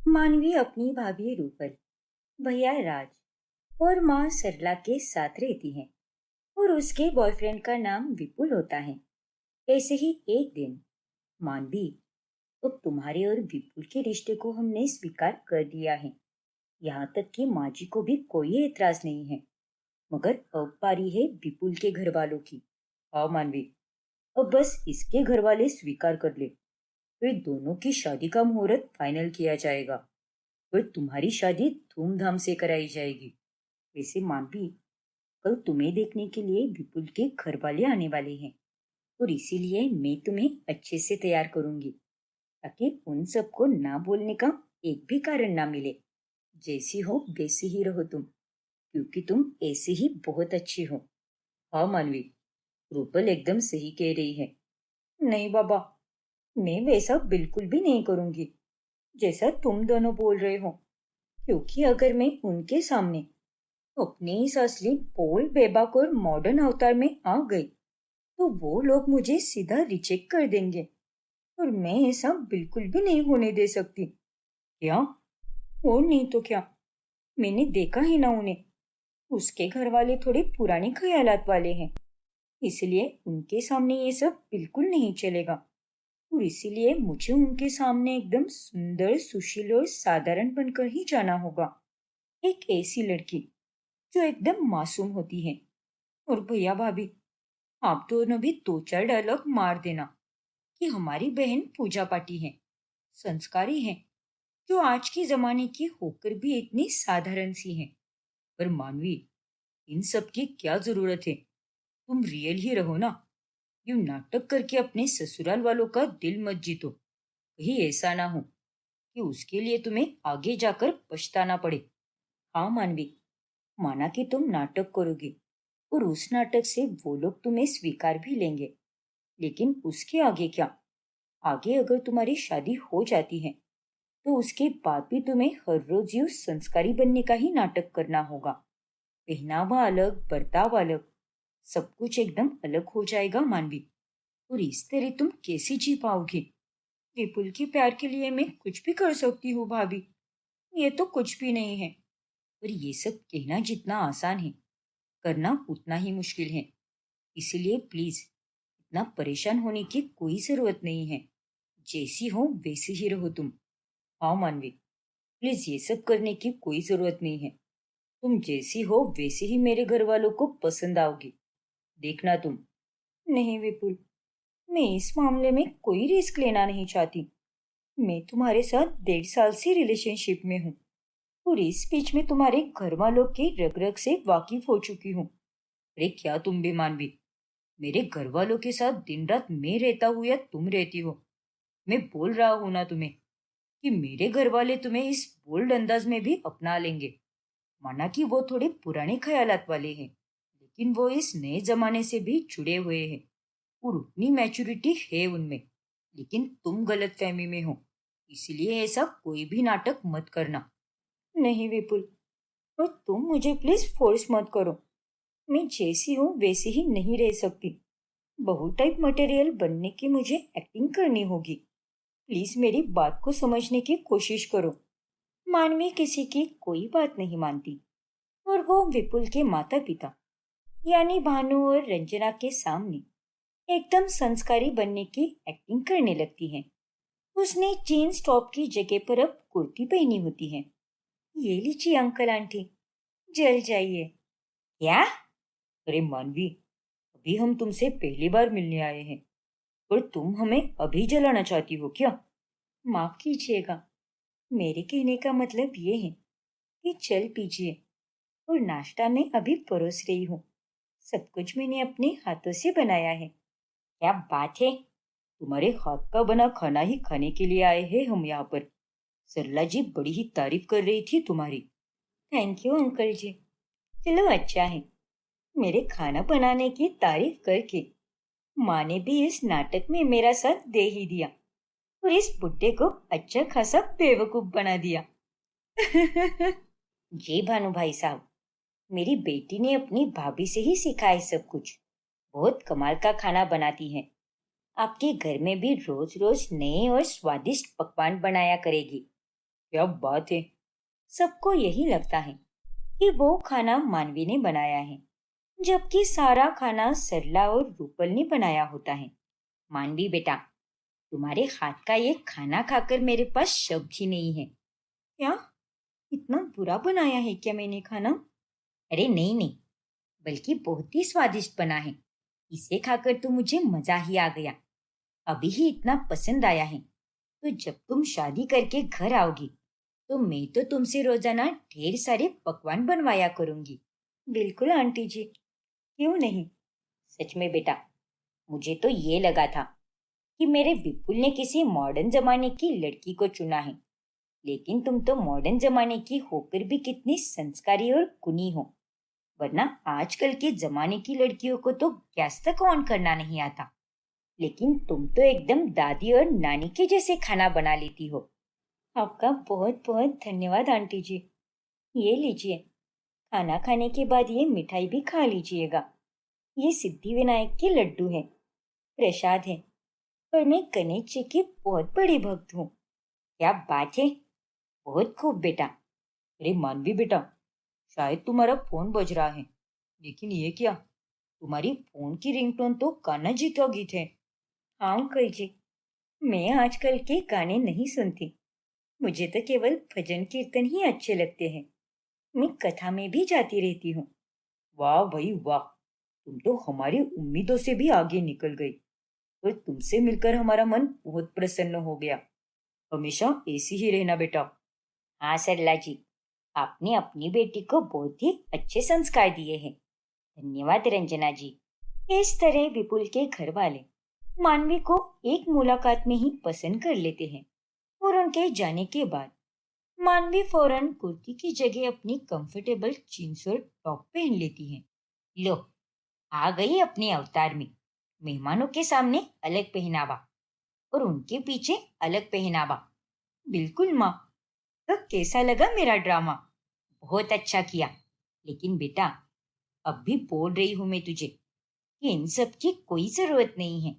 मानवी अपनी भाभी रूपल, भैया राज और माँ सरला के साथ रहती है और उसके बॉयफ्रेंड का नाम विपुल होता है। ऐसे ही एक दिन मानवी, तो तुम्हारे और विपुल के रिश्ते को हमने स्वीकार कर लिया है। यहाँ तक कि माँ जी को भी कोई एतराज नहीं है। मगर अब पारी है विपुल के घर वालों की। हाँ मानवी, अब बस इसके घर वाले स्वीकार कर ले, फिर दोनों की शादी का मुहूर्त फाइनल किया जाएगा। फिर तुम्हारी शादी धूमधाम से कराई जाएगी। वैसे मानवी, कल तुम्हें देखने के लिए विपुल के घर वाले आने वाले हैं और इसीलिए मैं तुम्हें अच्छे से तैयार करूंगी ताकि उन सबको ना बोलने का एक भी कारण ना मिले। जैसी हो वैसी ही रहो तुम, क्योंकि तुम ऐसे ही बहुत अच्छी हो। हाँ मानवी, रूपल एकदम सही कह रही है। नहीं बाबा, मैं वैसा बिल्कुल भी नहीं करूंगी जैसा तुम दोनों बोल रहे हो। क्योंकि अगर मैं उनके सामने अपने इस असली बोल्ड बेबाक और मॉडर्न अवतार में आ गई तो वो लोग मुझे सीधा रिजेक्ट कर देंगे और मैं ऐसा बिल्कुल भी नहीं होने दे सकती। क्या? और नहीं तो क्या, मैंने देखा ही ना उन्हें। उसके घर वाले थोड़े पुराने ख्यालात वाले हैं, इसलिए उनके सामने ये सब बिल्कुल नहीं चलेगा। और इसीलिए मुझे उनके सामने एकदम सुंदर सुशील और साधारण बनकर ही जाना होगा। एक ऐसी लड़की जो एकदम मासूम होती है। और भैया भाभी, आप दोनों भी दो चार डायलॉग मार देना कि हमारी बहन पूजा पाठी है, संस्कारी है, जो आज के जमाने की होकर भी इतनी साधारण सी है। पर मानवी, इन सब की क्या जरूरत है? तुम रियल ही रहो ना। यूं नाटक करके अपने ससुराल वालों का दिल मत जीतो। कहीं ऐसा ना हो कि उसके लिए तुम्हें आगे जाकर पछताना पड़े। हाँ मानवी, माना कि तुम नाटक करोगे और उस नाटक से वो लोग तुम्हें स्वीकार भी लेंगे, लेकिन उसके आगे क्या? आगे अगर तुम्हारी शादी हो जाती है तो उसके बाद भी तुम्हें हर रोज यूं संस्कारी बनने का ही नाटक करना होगा। पहनावा अलग, बर्ताव अलग, सब कुछ एकदम अलग हो जाएगा मानवी। और इस तरह तुम कैसे जी पाओगी? विपुल के प्यार के लिए मैं कुछ भी कर सकती हूँ भाभी, ये तो कुछ भी नहीं है। पर ये सब कहना जितना आसान है, करना उतना ही मुश्किल है। इसीलिए प्लीज, इतना परेशान होने की कोई जरूरत नहीं है। जैसी हो वैसी ही रहो तुम। हाँ मानवी, प्लीज ये सब करने की कोई जरूरत नहीं है। तुम जैसी हो वैसे ही मेरे घर वालों को पसंद आओगी, देखना तुम। नहीं विपुल, मैं इस मामले में कोई रिस्क लेना नहीं चाहती। मैं तुम्हारे साथ 1.5 साल से रिलेशनशिप में हूँ और इस बीच में तुम्हारे घर वालों के रग रग से वाकिफ हो चुकी हूँ। अरे क्या तुम भी मानवी, मेरे घर वालों के साथ दिन रात मैं रहता हूँ या तुम रहती हो, मैं बोल रहा हूँ ना तुम्हें कि मेरे घर वाले तुम्हें इस बोल्ड अंदाज में भी अपना लेंगे। माना कि वो थोड़े पुराने ख्यालात वाले हैं, लेकिन वो इस नए जमाने से भी जुड़े हुए हैं और उतनी मैच्योरिटी है उनमें। लेकिन तुम गलत फहमी में हो, इसीलिए ऐसा कोई भी नाटक मत करना। नहीं विपुल, और तुम मुझे प्लीज फोर्स मत करो। मैं जैसी हूँ वैसी ही नहीं रह सकती। बहू टाइप मटेरियल बनने की मुझे एक्टिंग करनी होगी। प्लीज मेरी बात को समझने की कोशिश करो। मानवी किसी की कोई बात नहीं मानती और वो विपुल के माता पिता यानी भानु और रंजना के सामने एकदम संस्कारी बनने की एक्टिंग करने लगती है। उसने जीन्स टॉप की जगह पर अब कुर्ती पहनी होती है। ये लीजिए अंकल आंटी, जल जाइए। क्या? अरे मानवी, अभी हम तुमसे पहली बार मिलने आए हैं और तुम हमें अभी जलाना चाहती हो क्या? माफ कीजिएगा, मेरे कहने का मतलब ये है कि चल पीजिए, और नाश्ता मैं अभी परोस रही हूँ। सब कुछ मैंने अपने हाथों से बनाया है। क्या बात है, तुम्हारे हाथ का बना खाना ही खाने के लिए आए हैं हम यहाँ पर। सरला जी बड़ी ही तारीफ कर रही थी तुम्हारी। थैंक यू अंकल जी। चलो अच्छा है, मेरे खाना बनाने की तारीफ करके माँ ने भी इस नाटक में मेरा साथ दे ही दिया और इस बुड्ढे को अच्छा खासा बेवकूफ बना दिया। जी भानु भाई साहब, मेरी बेटी ने अपनी भाभी से ही सीखा है सब कुछ। बहुत कमाल का खाना बनाती है। आपके घर में भी रोज रोज नए और स्वादिष्ट पकवान बनाया करेगी। क्या बात है। सबको यही लगता है कि वो खाना मानवी ने बनाया है, जबकि सारा खाना सरला और रूपल ने बनाया होता है। मानवी बेटा, तुम्हारे हाथ का ये खाना खाकर मेरे पास शब्द ही नहीं है। क्या? इतना बुरा बनाया है क्या मैंने खाना? अरे नहीं नहीं, बल्कि बहुत ही स्वादिष्ट बना है। इसे खाकर तो मुझे मजा ही आ गया। अभी ही इतना पसंद आया है, तो जब तुम शादी करके घर आओगी तो मैं तो तुमसे रोजाना ढेर सारे पकवान बनवाया करूंगी। बिल्कुल आंटी जी, क्यों नहीं। सच में बेटा, मुझे तो ये लगा था कि मेरे विपुल ने किसी मॉडर्न जमाने की लड़की को चुना है, लेकिन तुम तो मॉडर्न जमाने की होकर भी कितनी संस्कारी और गुणी हो। वरना आजकल के जमाने की लड़कियों को तो गैस तक ऑन करना नहीं आता, लेकिन तुम तो एकदम दादी और नानी के जैसे खाना बना लेती हो। आपका बहुत बहुत धन्यवाद आंटी जी। ये लीजिए, खाना खाने के बाद ये मिठाई भी खा लीजिएगा। ये सिद्धि विनायक के लड्डू हैं, प्रसाद है। पर मैं गणेश जी की बहुत बड़ी भक्त हूँ। क्या बात है, बहुत खूब बेटा। अरे मानवी बेटा, शायद तुम्हारा फोन बज रहा है। लेकिन ये क्या, तुम्हारी फोन की रिंगटोन तो कान्हा जी का गीत है। हाँ अंकल जी, मैं आजकल के गाने नहीं सुनती। मुझे तो केवल भजन कीर्तन ही अच्छे लगते हैं। मैं कथा में भी जाती रहती हूँ। वाह भाई वाह, तुम तो हमारी उम्मीदों से भी आगे निकल गई। और तुमसे मिलकर हमारा मन बहुत प्रसन्न हो गया। हमेशा ऐसी ही रहना बेटा। हाँ सरला जी, आपने अपनी बेटी को बहुत ही अच्छे संस्कार दिए हैं। धन्यवाद रंजना जी। इस तरह विपुल के घर वाले मानवी को एक मुलाकात में ही पसंद कर लेते हैं, और उनके जाने के बाद मानवी फौरन कुर्ती की जगह अपनी कंफर्टेबल जींस और टॉप पहन लेती है। लो, आ गई अपने अवतार में। मेहमानों के सामने अलग पहनावा और उनके पीछे अलग पहनावा। बिल्कुल माँ। तो कैसा लगा मेरा ड्रामा? बहुत अच्छा किया। लेकिन बेटा, अब भी बोल रही हूं मैं तुझे कि इन सब की कोई जरूरत नहीं है।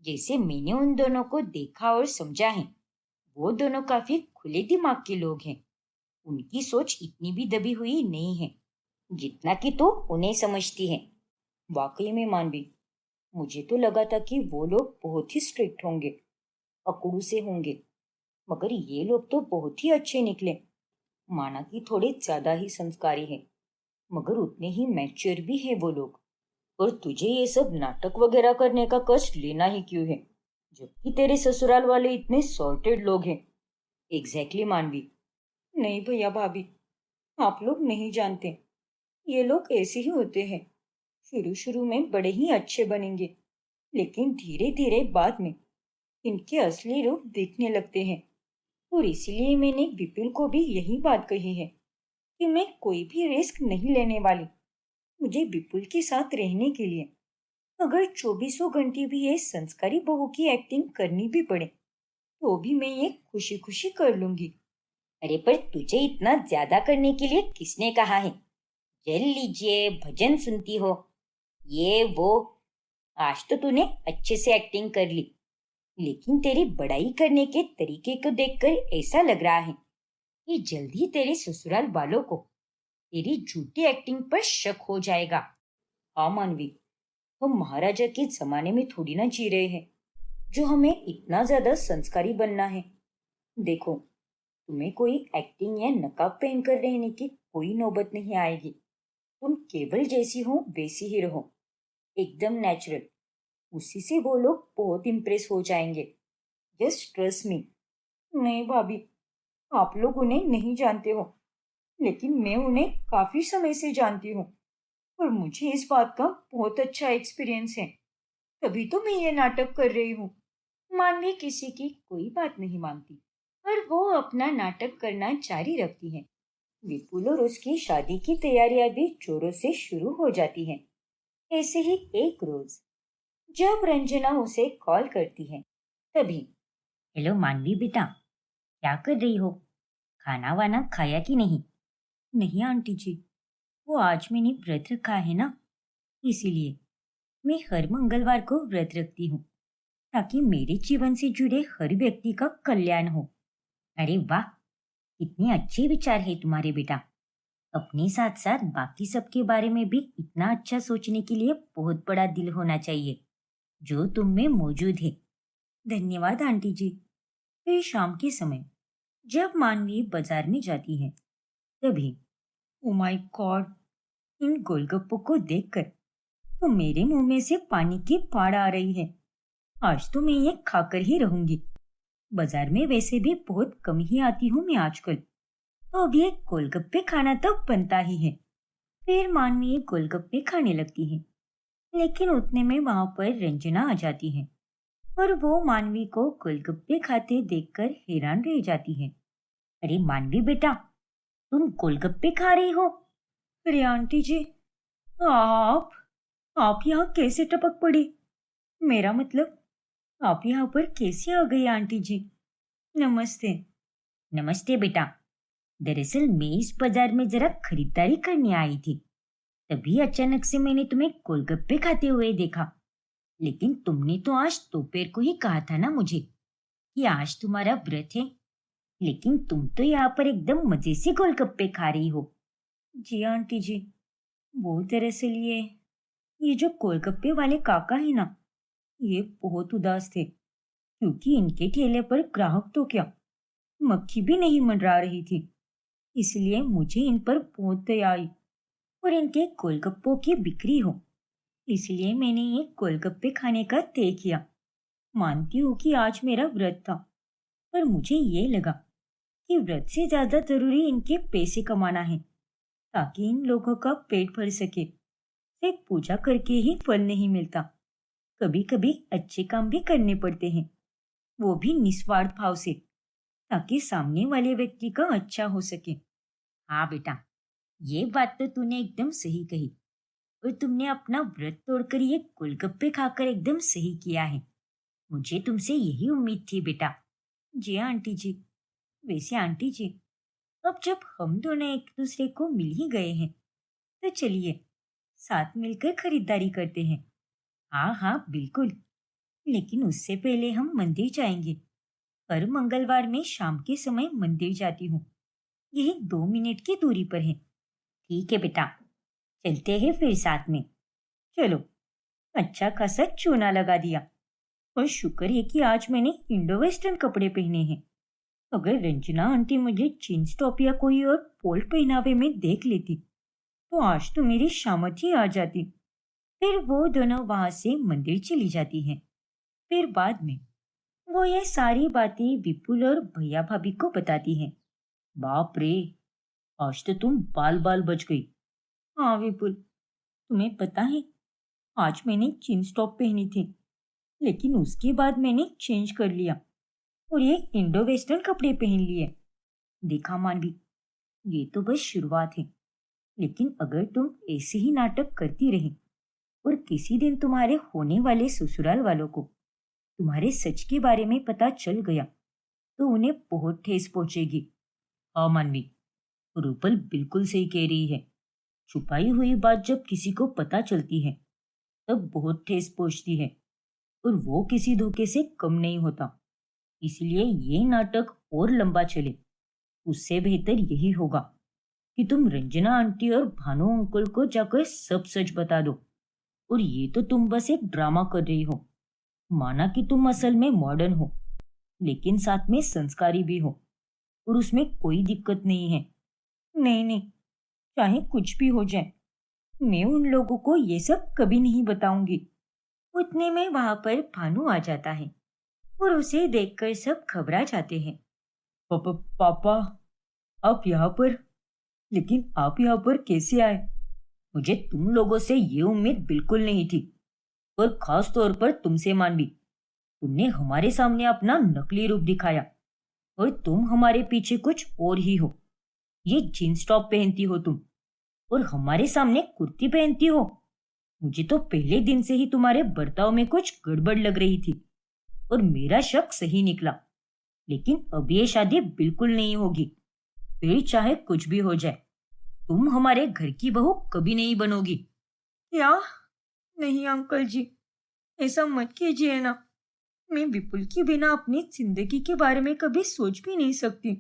जैसे मैंने उन दोनों को देखा और समझा है, वो दोनों काफी खुले दिमाग के लोग हैं। उनकी सोच इतनी भी दबी हुई नहीं है जितना कि तू उन्हें समझती है। वाकई में मानवी, मुझे तो लगा था कि वो लोग बहुत ही स्ट्रिक्ट होंगे, अकड़ू से होंगे, मगर ये लोग तो बहुत ही अच्छे निकले। माना कि थोड़े ज्यादा ही संस्कारी हैं, मगर उतने ही मैच्योर भी है वो लोग। और तुझे ये सब नाटक वगैरह करने का कष्ट लेना ही क्यों है, जबकि तेरे ससुराल वाले इतने सॉर्टेड लोग हैं। एग्जैक्टली मानवी। नहीं भैया भाभी, आप लोग नहीं जानते, ये लोग ऐसे ही होते हैं। शुरू शुरू में बड़े ही अच्छे बनेंगे, लेकिन धीरे धीरे बाद में इनके असली रूप दिखने लगते हैं। और इसलिए मैंने विपिन को भी यही बात कही है कि मैं कोई भी रिस्क नहीं लेने वाली। मुझे विपुल के साथ रहने के लिए अगर चौबीसों घंटे भी ये संस्कारी बहू की एक्टिंग करनी भी पड़े, तो भी मैं ये खुशी खुशी कर लूंगी। अरे पर तुझे इतना ज्यादा करने के लिए किसने कहा है? जल लीजिए, भजन सुनती हो, ये वो। आज तो तूने अच्छे से एक्टिंग कर ली, लेकिन तेरी बड़ाई करने के तरीके को देखकर ऐसा लग रहा है कि जल्दी तेरे ससुराल वालों को तेरी झूठी एक्टिंग पर शक हो जाएगा। हाँ मानवी, हम महाराजा के जमाने में थोड़ी ना जी रहे हैं जो हमें इतना ज्यादा संस्कारी बनना है। देखो, तुम्हें कोई एक्टिंग या नकाब पहनकर रहने की कोई नौबत नहीं आएगी। तुम केवल जैसी हो वैसी ही रहो, एकदम नेचुरल। उसी से वो लोग बहुत इम्प्रेस हो जाएंगे। Just trust me. नहीं भाभी, आप लोग उन्हें नहीं जानते हो, लेकिन मैं उन्हें काफी समय से जानती हूँ, और मुझे इस बात का बहुत अच्छा एक्सपीरियंस है। तभी तो मैं ये नाटक कर रही हूँ। मानवी किसी की कोई बात नहीं मानती, और वो अपना नाटक करना जारी रखती है। विपुल और उसकी शादी की तैयारियां भी जोरों से शुरू हो जाती हैं। ऐसे ही एक रोज जब रंजना उसे कॉल करती है, तभी। हेलो मानवी बेटा, क्या कर रही हो? खाना वाना खाया कि नहीं? नहीं आंटी जी, वो आज मैंने व्रत रखा है ना, इसीलिए। मैं हर मंगलवार को व्रत रखती हूँ, ताकि मेरे जीवन से जुड़े हर व्यक्ति का कल्याण हो। अरे वाह, कितने अच्छे विचार है तुम्हारे बेटा। अपने साथ साथ बाकी सबके बारे में भी इतना अच्छा सोचने के लिए बहुत बड़ा दिल होना चाहिए, जो तुम में मौजूद है। धन्यवाद आंटी जी। फिर शाम के समय जब मानवी बाजार में जाती है, तभी ओ माय गॉड, इन गोलगप्पों को देखकर तो मेरे मुंह में से पानी की फाड़ आ रही है। आज तो मैं ये खाकर ही रहूंगी। बाजार में वैसे भी बहुत कम ही आती हूँ मैं आजकल, तो अब ये गोलगप्पे खाना तो बनता ही है। फिर मानवी ये गोलगप्पे खाने लगती है, लेकिन उतने में वहां पर रंजना आ जाती है और वो मानवी को गोलगप्पे खाते देखकर हैरान रह जाती है। अरे मानवी बेटा, तुम गोलगप्पे खा रही हो? अरे आंटी जी, आप आप यहाँ कैसे टपक पड़ी? मेरा मतलब, आप यहाँ पर कैसे आ गई आंटी जी? नमस्ते। नमस्ते बेटा। दरअसल मैं इस बाजार में जरा खरीदारी करने आई थी, तभी अचानक से मैंने तुम्हें गोलगप्पे खाते हुए देखा। लेकिन तुमने तो आज दोपहर को ही कहा था ना मुझे कि आज तुम्हारा व्रत है, लेकिन तुम तो यहाँ पर एकदम मजे से गोलगप्पे खा रही हो। जी आंटी जी, वो दरअसल ये जो गोलगप्पे वाले काका है ना, ये बहुत उदास थे, क्योंकि इनके ठेले पर ग्राहक तो क्या, मक्खी भी नहीं मंडरा रही थी। इसलिए मुझे इन पर बहुत दया आई और इनके गोलगप्पों की बिक्री हो, इसलिए मैंने ये गोलगप्पे खाने का तय किया। मानती हूँ कि आज मेरा व्रत था, पर मुझे ये लगा कि व्रत से ज्यादा जरूरी इनके पैसे कमाना है, ताकि इन लोगों का पेट भर सके। सिर्फ पूजा करके ही फल नहीं मिलता, कभी कभी अच्छे काम भी करने पड़ते हैं, वो भी निस्वार्थ भाव से, ताकि सामने वाले व्यक्ति का अच्छा हो सके। हाँ बेटा, ये बात तो तूने एकदम सही कही, और तुमने अपना व्रत तोड़कर ये गोलगप्पे खाकर एकदम सही किया है। मुझे तुमसे यही उम्मीद थी बेटा। जी आंटी जी। वैसे आंटी जी, अब जब हम दोनों एक दूसरे को मिल ही गए हैं, तो चलिए साथ मिलकर खरीदारी करते हैं। हाँ हाँ बिल्कुल, लेकिन उससे पहले हम मंदिर जाएंगे। हर मंगलवार मैं शाम के समय मंदिर जाती हूँ, यही 2 मिनट की दूरी पर है। ठीक है बेटा, चलते हैं फिर साथ में। चलो। अच्छा खासा चूना लगा दिया, और शुक्र है कि आज मैंने इंडो वेस्टर्न कपड़े पहने हैं। अगर रंजना आंटी मुझे जींस टॉप या कोई और पोल्ट पहनावे में देख लेती, तो आज तो मेरी शामत ही आ जाती। फिर वो दोनों वहां से मंदिर चली जाती हैं। फिर बाद में वो ये सारी बातें विपुल और भैया भाभी को बताती हैं। बाप रे, आज तो तुम बाल बाल बच गई। हाँ विपुल, तुम्हें पता है, आज मैंने जींस टॉप पहनी थी, लेकिन उसके बाद मैंने चेंज कर लिया और ये इंडो वेस्टर्न कपड़े पहन लिए। देखा मानवी, ये तो बस शुरुआत है, लेकिन अगर तुम ऐसे ही नाटक करती रही और किसी दिन तुम्हारे होने वाले ससुराल वालों को तुम्हारे सच के बारे में पता चल गया, तो उन्हें बहुत ठेस पहुंचेगी। हाँ मानवी, रूपल बिल्कुल सही कह रही है। छुपाई हुई बात जब किसी को पता चलती है, तब बहुत ठेस पहुंचती है, और वो किसी धोखे से कम नहीं होता। इसलिए ये नाटक और लंबा चले, उससे बेहतर यही होगा कि तुम रंजना आंटी और भानु अंकल को जाकर सब सच बता दो। और ये तो तुम बस एक ड्रामा कर रही हो। माना कि तुम असल में मॉडर्न हो, लेकिन साथ में संस्कारी भी हो, और उसमें कोई दिक्कत नहीं है। नहीं नहीं, चाहे कुछ भी हो जाए, मैं उन लोगों को ये सब कभी नहीं बताऊंगी। उतने में वहां पर भानु आ जाता है और उसे देखकर सब घबरा जाते हैं। पापा, आप यहाँ पर? लेकिन आप यहाँ पर कैसे आए? मुझे तुम लोगों से ये उम्मीद बिल्कुल नहीं थी, और खास तौर पर तुमसे मानवी। तुमने हमारे सामने अपना नकली रूप दिखाया, और तुम हमारे पीछे कुछ और ही हो। ये जींस टॉप पहनती हो तुम, और हमारे सामने कुर्ती पहनती हो। मुझे तो पहले दिन से ही तुम्हारे बर्ताव में कुछ गड़बड़ लग रही थी, और मेरा शक सही निकला। लेकिन अब ये शादी बिल्कुल नहीं होगी, फिर चाहे कुछ भी हो जाए। तुम हमारे घर की बहू कभी नहीं बनोगी। क्या? नहीं अंकल जी, ऐसा मत कीजिए ना। मैं विपुल के बिना अपनी जिंदगी के बारे में कभी सोच भी नहीं सकती।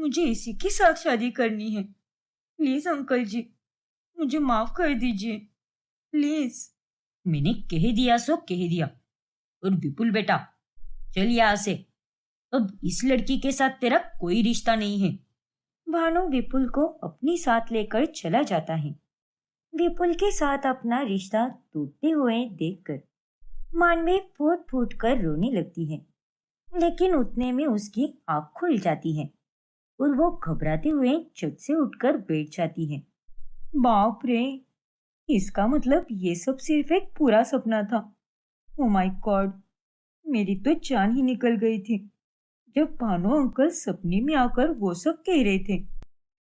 मुझे इसी के साथ शादी करनी है। प्लीज अंकल जी, मुझे माफ कर दीजिए, प्लीज। मैंने कह दिया सो कह दिया। और विपुल बेटा, चल यहाँ से। अब इस लड़की के साथ तेरा कोई रिश्ता नहीं है। भानु विपुल को अपने साथ लेकर चला जाता है। विपुल के साथ अपना रिश्ता टूटते हुए देखकर मानवी फूट फूट कर रोने लगती है, लेकिन उतने में उसकी आँख खुल जाती है और वो घबराते हुए झट से उठकर बैठ जाती है। बाप रे, इसका मतलब ये सब सिर्फ एक पूरा सपना था। ओ माय गॉड, मेरी तो जान ही निकल गई थी जब भानु अंकल सपने में आकर वो सब कह रहे थे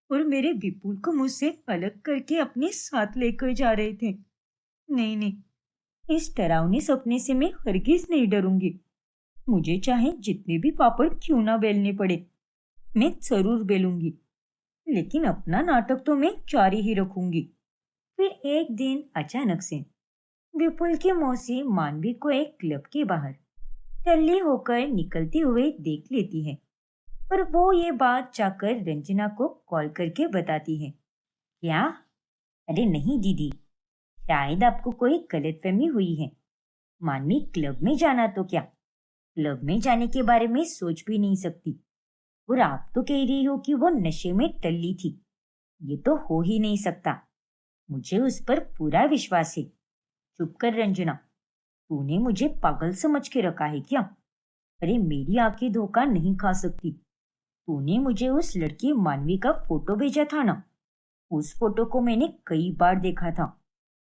और मेरे विपुल को मुझसे अलग करके अपने साथ लेकर जा रहे थे। नहीं नहीं, इस डरावने सपने से मैं हरगिज नहीं डरूंगी। मुझे चाहे जितने भी पापड़ क्यों ना बेलने पड़े, मैं जरूर बेलूंगी, लेकिन अपना नाटक तो मैं जारी ही रखूंगी। फिर एक दिन अचानक से विपुल की मौसी मानवी को एक क्लब के बाहर टल्ली होकर निकलते हुए देख लेती है और वो ये बात जाकर रंजना को कॉल करके बताती है। क्या? अरे नहीं दीदी, शायद आपको कोई गलतफहमी हुई है। मानवी क्लब में जाना तो क्या, क्लब में जाने के बारे में सोच भी नहीं सकती। और आप तो कह रही हो कि वो नशे में टल्ली थी। ये तो हो ही नहीं सकता। मुझे उस पर पूरा विश्वास है। चुप कर रंजना, तूने मुझे पागल समझ के रखा है क्या? अरे मेरी आंखें धोखा नहीं खा सकती। तूने मुझे उस लड़की मानवी का फोटो भेजा था ना, उस फोटो को मैंने कई बार देखा था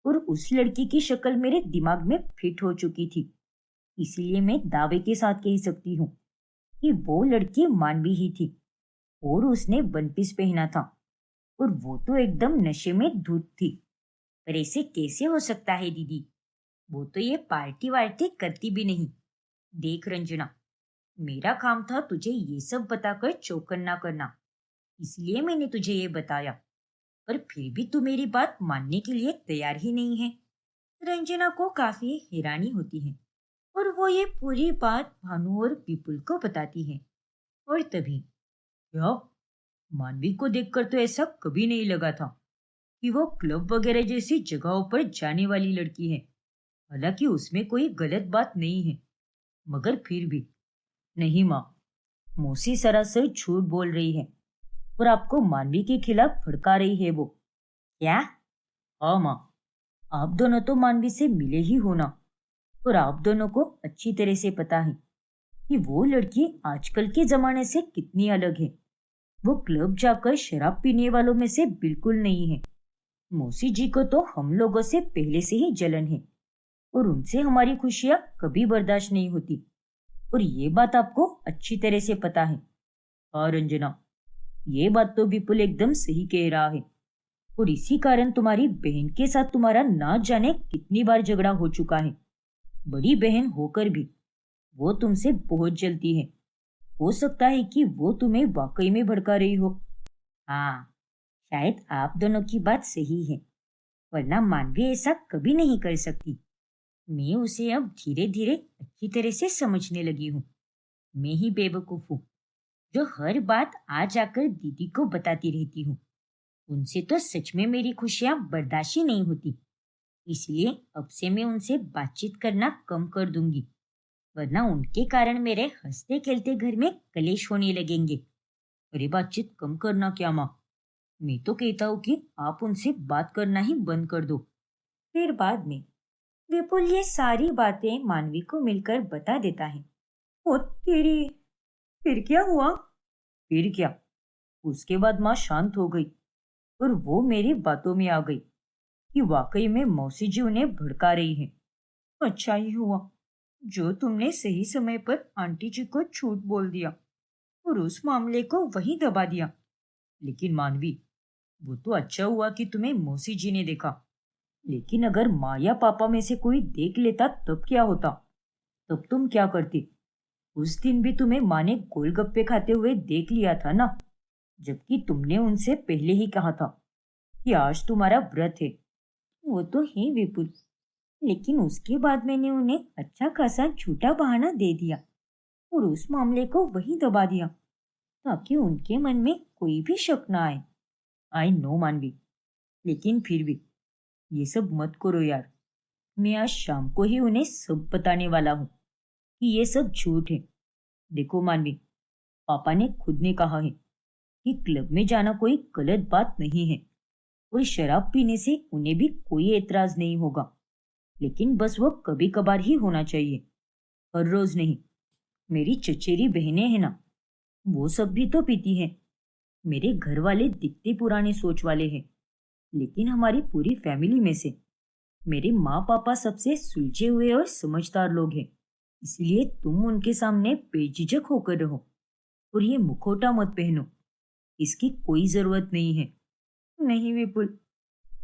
और उस लड़की की शक्ल मेरे दिमाग में फिट हो चुकी थी। इसीलिए मैं दावे के साथ कह सकती हूँ कि वो लड़की मानवी ही थी और उसने वन पीस पहना था और वो तो एकदम नशे में धुत थी। पर ऐसे कैसे हो सकता है दीदी? वो तो ये पार्टी वार्टी करती भी नहीं। देख रंजना, मेरा काम था तुझे ये सब बताकर चौकन्ना करना, इसलिए मैंने तुझे ये बताया, पर फिर भी तू मेरी बात मानने के लिए तैयार ही नहीं है। रंजना को काफी हैरानी होती है और वो ये पूरी बात भानु और विपुल को बताती है। और तभी क्या, मानवी को देखकर तो ऐसा कभी नहीं लगा था कि वो क्लब वगैरह जैसी जगहों पर जाने वाली लड़की है। हालांकि उसमें कोई गलत बात नहीं है, मगर फिर भी। नहीं माँ, मौसी सरासर झूठ बोल रही है और आपको मानवी के खिलाफ भड़का रही है वो। क्या? हाँ माँ, आप दोनों तो मानवी से मिले ही हो ना, और आप दोनों को अच्छी तरह से पता है कि वो लड़की आजकल के जमाने से कितनी अलग है। वो क्लब जाकर शराब पीने वालों में से बिल्कुल नहीं है। मौसी जी को तो हम लोगों से पहले से ही जलन है और उनसे हमारी खुशियां कभी बर्दाश्त नहीं होती, और ये बात आपको अच्छी तरह से पता है। हाँ रंजना, ये बात तो विपुल एकदम सही कह रहा है, और इसी कारण तुम्हारी बहन के साथ तुम्हारा ना जाने कितनी बार झगड़ा हो चुका है। बड़ी बहन होकर भी वो तुमसे बहुत जलती है। हो सकता है कि वो तुम्हें वाकई में भड़का रही हो। हाँ, शायद आप दोनों की बात सही है, वरना मानवी ऐसा कभी नहीं कर सकती। मैं उसे अब धीरे धीरे अच्छी तरह से समझने लगी हूँ। मैं ही बेवकूफ हूँ जो हर बात आ जाकर दीदी को बताती रहती हूँ। उनसे तो सच में मेरी खुशियां बर्दाश्त ही नहीं होती, इसलिए अब से मैं उनसे बातचीत करना कम कर दूंगी, वरना उनके कारण मेरे हंसते खेलते घर में कलेश होने लगेंगे। अरे बातचीत कम करना क्या माँ, मैं तो कहता हूँ कि आप उनसे बात करना ही बंद कर दो। फिर बाद में विपुल ये सारी बातें मानवी को मिलकर बता देता है। ओ तेरी, फिर क्या हुआ? फिर क्या, उसके बाद माँ शांत हो गई और वो मेरी बातों में आ गई कि वाकई में मौसी जी उन्हें भड़का रही है। अच्छा ही हुआ जो तुमने सही समय पर आंटी जी को झूठ बोल दिया और उस मामले को वहीं दबा दिया। लेकिन मानवी, वो तो अच्छा हुआ कि तुम्हें मौसी जी ने देखा, लेकिन अगर माँ या पापा में से कोई देख लेता तब क्या होता? तब तुम क्या करती? उस दिन भी तुम्हें माँ ने गोलगप्पे खाते हुए देख लिया था ना, जबकि तुमने उनसे पहले ही कहा था कि आज तुम्हारा व्रत है। वो तो है विपुल, लेकिन उसके बाद मैंने उन्हें अच्छा खासा झूठा बहाना दे दिया और उस मामले को वहीं दबा दिया, ताकि उनके मन में कोई भी शक ना आए। आई नो मानवी, लेकिन फिर भी ये सब मत करो यार। मैं आज शाम को ही उन्हें सब बताने वाला हूँ कि ये सब झूठ है। देखो मानवी, पापा ने खुद ने कहा है कि क्लब में जाना कोई गलत बात नहीं है और शराब पीने से उन्हें भी कोई एतराज नहीं होगा, लेकिन बस वो कभी कभार ही होना चाहिए, हर रोज नहीं। मेरी चचेरी बहनें हैं ना, वो सब भी तो पीती हैं। मेरे घर वाले दिखते पुराने सोच वाले हैं, लेकिन हमारी पूरी फैमिली में से मेरे माँ पापा सबसे सुलझे हुए और समझदार लोग हैं। इसलिए तुम उनके सामने बेझिझक होकर रहो और ये मुखौटा मत पहनो, इसकी कोई जरूरत नहीं है। नहीं विपुल,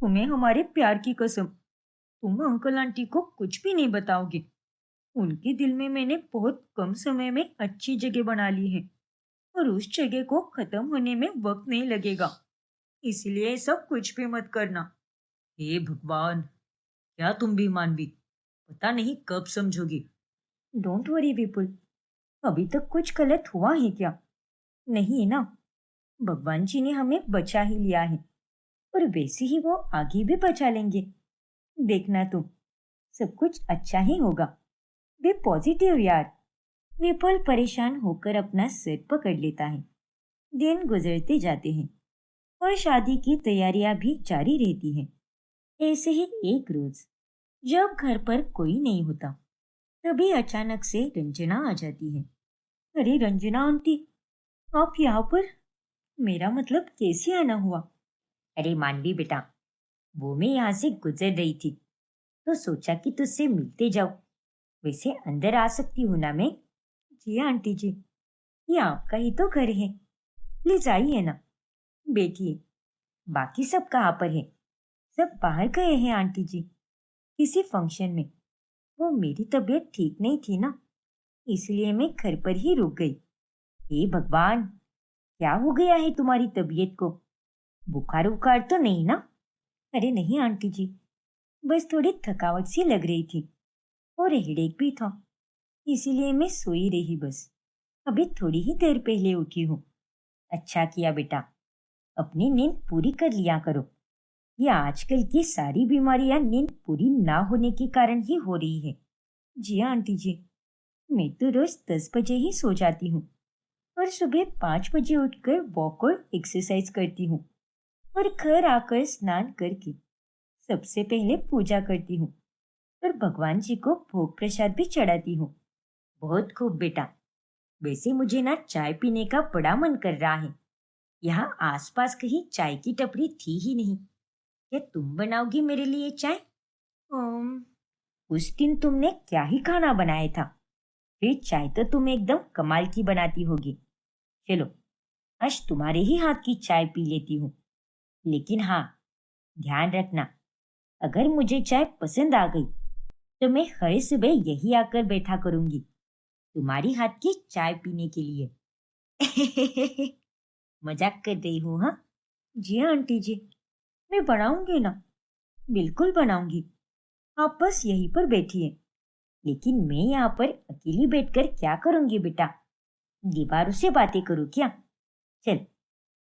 तुम्हें हमारे प्यार की कसम, तुम अंकल आंटी को कुछ भी नहीं बताओगे। उनके दिल में मैंने बहुत कम समय में अच्छी जगह बना ली है और उस जगह को खत्म होने में वक्त नहीं लगेगा। इसलिए सब कुछ भी मत करना। हे भगवान, क्या तुम भी मानवी, पता नहीं कब समझोगी। डोंट वरी विपुल, अभी तक कुछ गलत हुआ है क्या? नहीं ना, भगवान जी ने हमें बचा ही लिया है और वैसे ही वो आगे भी बचा लेंगे। देखना तुम, सब कुछ अच्छा ही होगा। बी पॉजिटिव यार। विपुल परेशान होकर अपना सिर पकड़ लेता है। दिन गुजरते जाते हैं और शादी की तैयारियां भी जारी रहती हैं। ऐसे ही एक रोज जब घर पर कोई नहीं होता, तभी अचानक से रंजना आ जाती है। अरे रंजना आंटी, आप यहाँ पर? मेरा मतलब कैसे आना हुआ? अरे मानवी बेटा, वो मैं यहाँ से गुजर रही थी तो सोचा कि तुझसे मिलते जाओ। वैसे अंदर आ सकती हूँ ना मैं? जी आंटी जी, ये आपका ही तो घर है, प्लीज आइए ना, बैठिए। बाकी सब कहाँ पर है? सब बाहर गए हैं आंटी जी, किसी फंक्शन में। वो मेरी तबीयत ठीक नहीं थी ना, इसलिए मैं घर पर ही रुक गई। हे भगवान, क्या हो गया है तुम्हारी तबीयत को? बुखार उखार तो नहीं ना? अरे नहीं आंटी जी, बस थोड़ी थकावट सी लग रही थी और हेडेक भी था, इसीलिए मैं सोई रही बस। अभी थोड़ी ही देर पहले उठी हूँ। अच्छा किया बेटा, अपनी नींद पूरी कर लिया करो। ये आजकल की सारी बीमारियां नींद पूरी ना होने के कारण ही हो रही है। जी हाँ आंटी जी, मैं तो रोज 10 बजे ही सो जाती हूँ और सुबह 5 बजे उठकर वॉक और एक्सरसाइज करती हूँ और घर आकर स्नान करके सबसे पहले पूजा करती हूँ और भगवान जी को भोग प्रसाद भी चढ़ाती हूँ। बहुत खूब बेटा। वैसे मुझे ना चाय पीने का बड़ा मन कर रहा है। यहाँ आसपास कहीं चाय की टपरी थी ही नहीं। क्या तुम बनाओगी मेरे लिए चाय? उस दिन तुमने क्या ही खाना बनाया था, फिर चाय तो तुम एकदम कमाल की बनाती होगी। चलो, आज तुम्हारे ही हाथ की चाय पी लेती हूँ। लेकिन हाँ, ध्यान रखना, अगर मुझे चाय पसंद आ गई तो मैं हर सुबह यही आकर बैठा करूंगी तुम्हारी हाथ की चाय पीने के लिए। मजाक कर रही हूँ हाँ? जी हाँ आंटी जी, मैं बनाऊंगी ना, बिल्कुल बनाऊंगी। आप बस यहीं पर बैठिए। लेकिन मैं यहाँ पर अकेली बैठकर क्या करूंगी बेटा? दीवारों से बातें करूँ क्या? चल,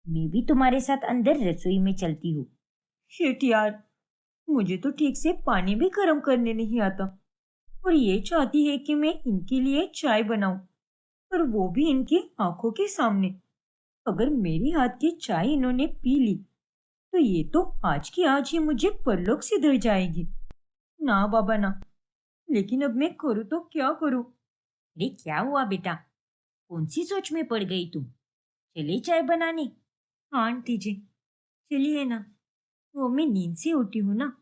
मैं भी तुम्हारे साथ अंदर रसोई में चलती हूँ। शिट यार, मुझे तो ठीक से पानी भी गर्म करने नहीं आता और ये चाहती है कि मैं इनके लिए चाय बनाऊं, और वो भी इनकी आंखों के सामने। अगर मेरी हाथ की चाय इन्होंने पी ली तो ये तो आज की आज ही मुझे परलोक से धर जाएगी। ना बाबा ना, लेकिन अब मैं करूँ तो क्या करूँ? अरे क्या हुआ बेटा, कौन सी सोच में पड़ गई तुम? चले चाय बनाने? हाँ आंटी जी, चलिए ना। वो मैं नींद से उठी हूँ ना,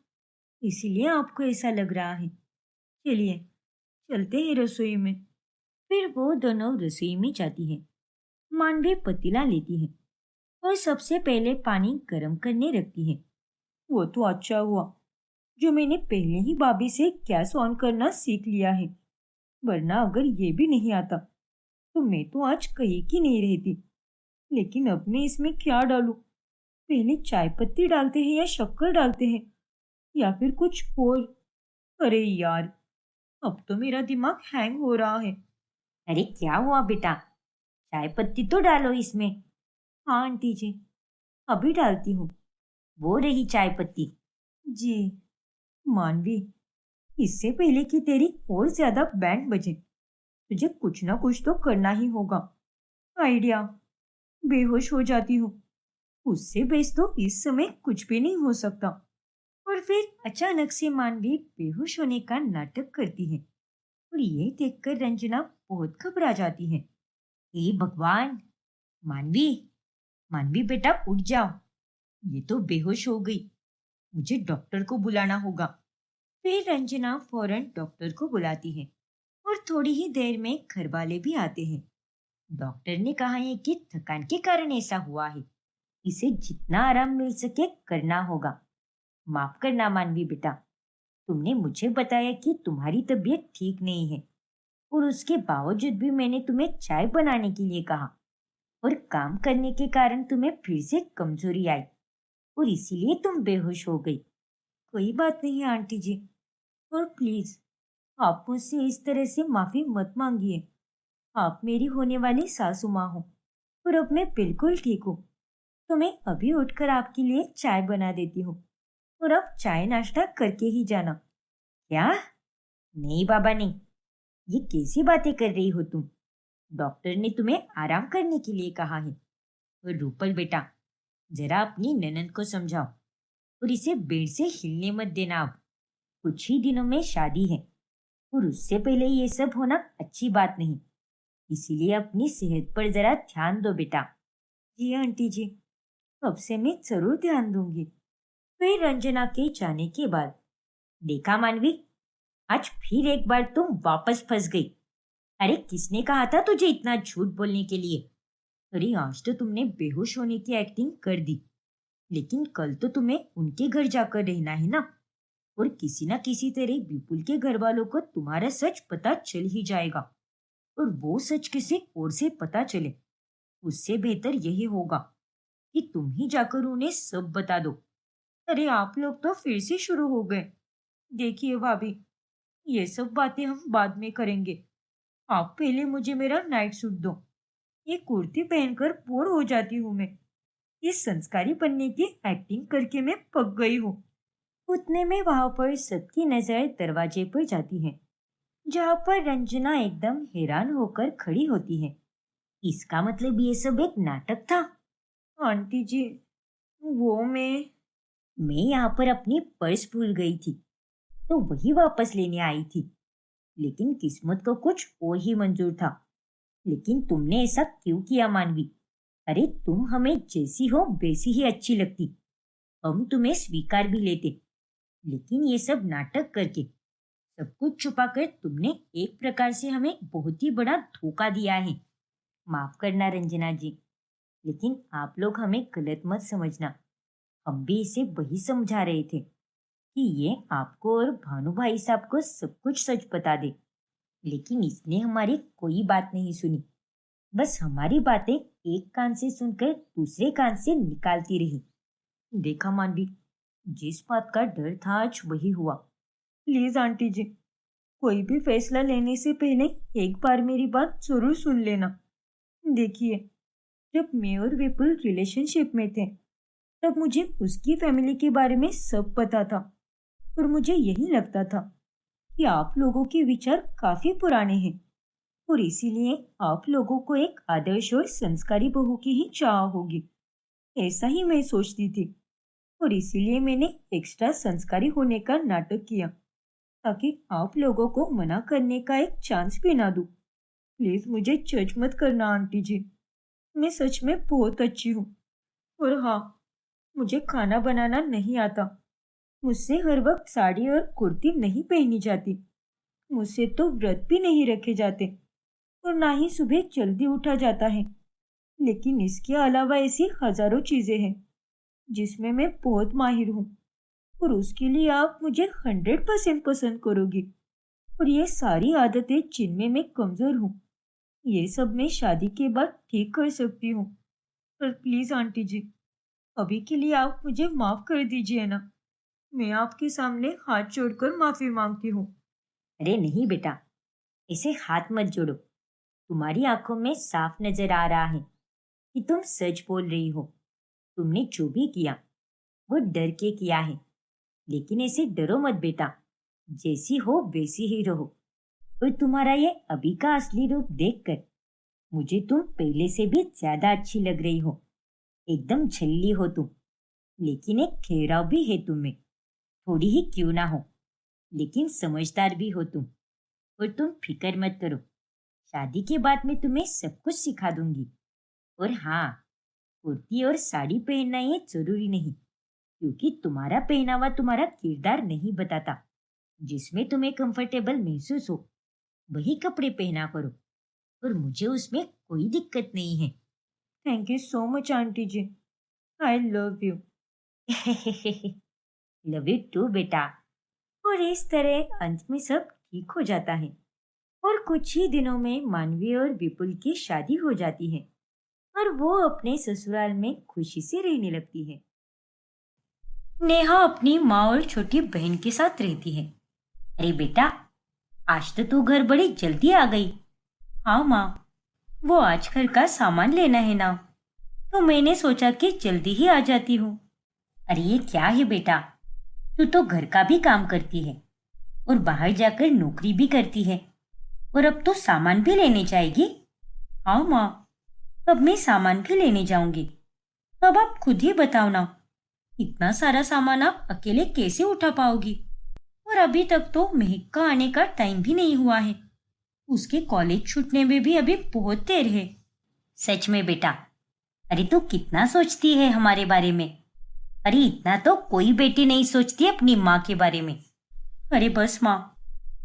इसीलिए आपको ऐसा लग रहा है। चलिए, चलते हैं रसोई में। फिर वो दोनों रसोई में जाती है। मानवी पतीला लेती है और सबसे पहले पानी गर्म करने रखती है। वो तो अच्छा हुआ जो मैंने पहले ही भाभी से गैस ऑन करना सीख लिया है, वरना अगर ये भी नहीं आता तो मैं तो आज कहीं की नहीं रहती। लेकिन अब मैं इसमें क्या डालूं? पहले चाय पत्ती डालते हैं या शक्कर डालते हैं या फिर कुछ और? अरे यार, अब तो मेरा दिमाग हैंग हो रहा है। अरे क्या हुआ बेटा, चाय पत्ती तो डालो इसमें। हाँ आंटी जी, अभी डालती हूँ। वो रही चाय पत्ती। जी। मानवी, इससे पहले कि तेरी और ज्यादा बैंड बजे, तुझे कुछ ना कुछ तो करना ही होगा। आइडिया। बेहोश हो जाती हूँ, उससे बेस तो इस समय कुछ भी नहीं हो सकता। और फिर अचानक से मानवी बेहोश होने का नाटक करती है और ये देखकर रंजना बहुत घबरा जाती है। हे भगवान! मानवी, मानवी बेटा उठ जाओ। ये तो बेहोश हो गई, मुझे डॉक्टर को बुलाना होगा। फिर रंजना फौरन डॉक्टर को बुलाती है और थोड़ी ही देर में घर वाले भी आते हैं। डॉक्टर ने कहा है कि थकान के कारण ऐसा हुआ है। इसे जितना आराम मिल सके करना होगा। माफ करना मानवी बेटा, तुमने मुझे बताया कि तुम्हारी तबीयत ठीक नहीं है और उसके बावजूद भी मैंने तुम्हें चाय बनाने के लिए कहा और काम करने के कारण तुम्हें फिर से कमजोरी आई और इसीलिए तुम बेहोश हो गई। कोई बात नहीं आंटी जी, और प्लीज आप मुझसे इस तरह से माफी मत मांगिए। आप मेरी होने वाली सासू माँ हो और अब मैं बिल्कुल ठीक हूँ। तो मैं अभी उठकर आपके लिए चाय बना देती हूँ और आप चाय नाश्ता करके ही जाना। क्या? नहीं बाबा नहीं, ये कैसी बातें कर रही हो तुम? डॉक्टर ने तुम्हें आराम करने के लिए कहा है। और रूपल बेटा, जरा अपनी ननद को समझाओ और इसे बेड से हिलने मत देना। अब कुछ ही दिनों में शादी है और उससे पहले ये सब होना अच्छी बात नहीं। इसीलिए अपनी सेहत पर जरा ध्यान दो बेटा। जी आंटी जी, अब से मैं जरूर ध्यान दूंगी। फिर रंजना के जाने के बाद, देखा मानवी, आज फिर एक बार तुम वापस फंस गई। अरे किसने कहा था तुझे इतना झूठ बोलने के लिए? अरे आज तो तुमने बेहोश होने की एक्टिंग कर दी, लेकिन कल तो तुम्हें उनके घर जाकर रहना है ना। और किसी ना किसी तरह विपुल के घर वालों को तुम्हारा सच पता चल ही जाएगा। और वो सच किसी और से पता चले, उससे बेहतर यही होगा कि तुम ही जाकर उन्हें सब बता दो। अरे आप लोग तो फिर से शुरू हो गए। देखिए भाभी, ये सब बातें हम बाद में करेंगे। आप पहले मुझे मेरा नाइट सूट दो। ये कुर्ती पहनकर बोर हो जाती हूँ मैं। ये संस्कारी बनने की एक्टिंग करके मैं पक गई हूँ। उतने में वहां पर सबकी नजर दरवाजे पर जाती है, जहां पर रंजना एकदम हैरान होकर खड़ी होती है। इसका मतलब ये सब एक नाटक था? आंटी जी, वो मैं यहाँ पर अपनी पर्स भूल गई थी तो वही वापस लेने आई थी। लेकिन किस्मत को कुछ और ही मंजूर था। लेकिन तुमने ऐसा क्यों किया मानवी? अरे तुम हमें जैसी हो वैसी ही अच्छी लगती, हम तुम्हें स्वीकार भी लेते। लेकिन ये सब नाटक करके, सब कुछ छुपाकर तुमने एक प्रकार से हमें बहुत ही बड़ा धोखा दिया है। माफ करना रंजना जी, लेकिन आप लोग हमें गलत मत समझना। हम भी इसे वही समझा रहे थे कि ये आपको और भानु भाई साहब को सब कुछ सच बता दे। लेकिन इसने हमारी कोई बात नहीं सुनी, बस हमारी बातें एक कान से सुनकर दूसरे कान से निकालती रही। देखा मानवी, जिस बात का डर था आज वही हुआ। प्लीज आंटी जी, कोई भी फैसला लेने से पहले एक बार मेरी बात जरूर सुन लेना। देखिए, जब मैं और विपुल रिलेशनशिप में थे, तब मुझे उसकी फैमिली के बारे में सब पता था और मुझे यही लगता था कि आप लोगों के विचार काफी पुराने हैं और इसीलिए आप लोगों को एक आदर्श और संस्कारी बहू की ही चाह होगी। ऐसा ही मैं सोचती थी और इसीलिए मैंने एक्स्ट्रा संस्कारी होने का नाटक किया, ताकि आप लोगों को मना करने का एक चांस भी ना दूं। प्लीज मुझे जज मत करना आंटी जी, मैं सच में बहुत अच्छी हूँ। और हाँ, मुझे खाना बनाना नहीं आता। मुझसे हर वक्त साड़ी और कुर्ती नहीं पहनी जाती। मुझसे तो व्रत भी नहीं रखे जाते और ना ही सुबह जल्दी उठा जाता है। लेकिन इसके अलावा ऐसी हजारों चीजें हैं जिसमें मैं बहुत माहिर हूँ और उसके लिए आप मुझे 100% पसंद करोगी। और ये सारी आदतें जिनमें मैं कमजोर हूँ, ये सब मैं शादी के बाद ठीक कर सकती हूँ। पर प्लीज आंटी जी, अभी के लिए आप मुझे माफ कर दीजिए ना। मैं आपके सामने हाथ जोड़कर माफी मांगती हूँ। अरे नहीं बेटा, इसे हाथ मत जोड़ो। तुम्हारी आंखों में साफ नजर आ रहा है कि तुम सच बोल रही हो। तुमने जो भी किया वो डर के किया है, लेकिन ऐसे डरो मत बेटा। जैसी हो वैसी ही रहो। और तुम्हारा ये अभी का असली रूप देखकर मुझे तुम पहले से भी ज्यादा अच्छी लग रही हो। एकदम झल्ली हो तुम, लेकिन एक ठहराव भी है तुम्हें। थोड़ी ही क्यों ना हो, लेकिन समझदार भी हो तुम। और तुम फिक्र मत करो, शादी के बाद मैं तुम्हें सब कुछ सिखा दूंगी। और हाँ, कुर्ती और साड़ी पहनना ये जरूरी नहीं, क्योंकि तुम्हारा पहनावा तुम्हारा किरदार नहीं बताता। जिसमें तुम्हें कंफर्टेबल महसूस हो वही कपड़े पहना करो, और मुझे उसमें कोई दिक्कत नहीं है। Thank you so much aunty ji. I love you. Love you too बेटा। और इस तरह अंत में सब ठीक हो जाता है, और कुछ ही दिनों में मानवी और विपुल की शादी हो जाती है, और वो अपने ससुराल में खुशी से रहने लगती है। नेहा अपनी माँ और छोटी बहन के साथ रहती है। अरे बेटा, आज तो तू घर बड़ी जल्दी आ गई। हाँ माँ, वो आज घर का सामान लेना है ना, तो मैंने सोचा कि जल्दी ही आ जाती हूँ। अरे ये क्या है बेटा, तू तो घर का भी काम करती है और बाहर जाकर नौकरी भी करती है, और अब तो सामान भी लेने जाएगी। हाँ माँ, अब मैं सामान भी लेने जाऊंगी। अब आप खुद ही बताओ ना, इतना सारा सामान आप अकेले कैसे उठा पाओगी? और अभी तक तो महक का आने का टाइम भी नहीं हुआ है। उसके कॉलेज छूटने में भी अभी बहुत देर है। सच में बेटा, अरे तू कितना सोचती है हमारे बारे में। अरे इतना तो कोई बेटी नहीं सोचती अपनी माँ के बारे में। अरे बस माँ,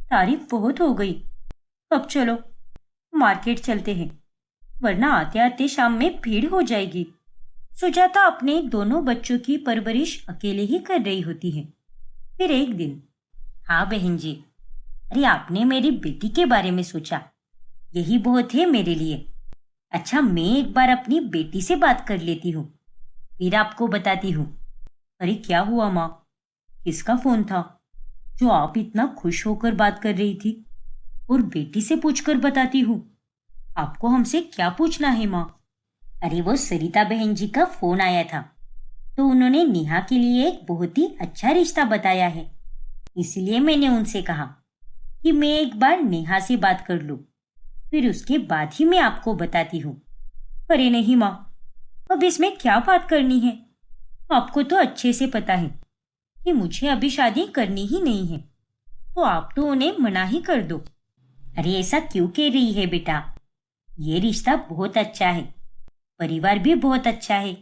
तारीफ बहुत हो गई। अब चलो मार्केट चलते हैं, वरना आते आते शाम में भीड़ हो जाएगी। सुजाता अपने दोनों बच्चों की परवरिश अकेले ही कर रही होती है। फिर एक दिन, हाँ बहन जी, अरे आपने मेरी बेटी के बारे में सोचा, यही बहुत है मेरे लिए। अच्छा, मैं एक बार अपनी बेटी से बात कर लेती हूँ, फिर आपको बताती हूँ। अरे क्या हुआ माँ, किसका फोन था जो आप इतना खुश होकर बात कर रही थी? और बेटी से पूछकर बताती हूँ। आपको हमसे क्या पूछना है माँ? अरे वो सरिता बहन जी का फोन आया था, तो उन्होंने नेहा के लिए एक बहुत ही अच्छा रिश्ता बताया है। इसलिए मैंने उनसे कहा कि मैं एक बार नेहा से बात कर लूं, फिर उसके बाद ही मैं आपको बताती हूँ। अरे नहीं माँ, अब इसमें क्या बात करनी है? आपको तो अच्छे से पता है कि मुझे अभी शादी करनी ही नहीं है, तो आप तो उन्हें मना ही कर दो। अरे ऐसा क्यों कह रही है बेटा? ये रिश्ता बहुत अच्छा है, परिवार भी बहुत अच्छा है,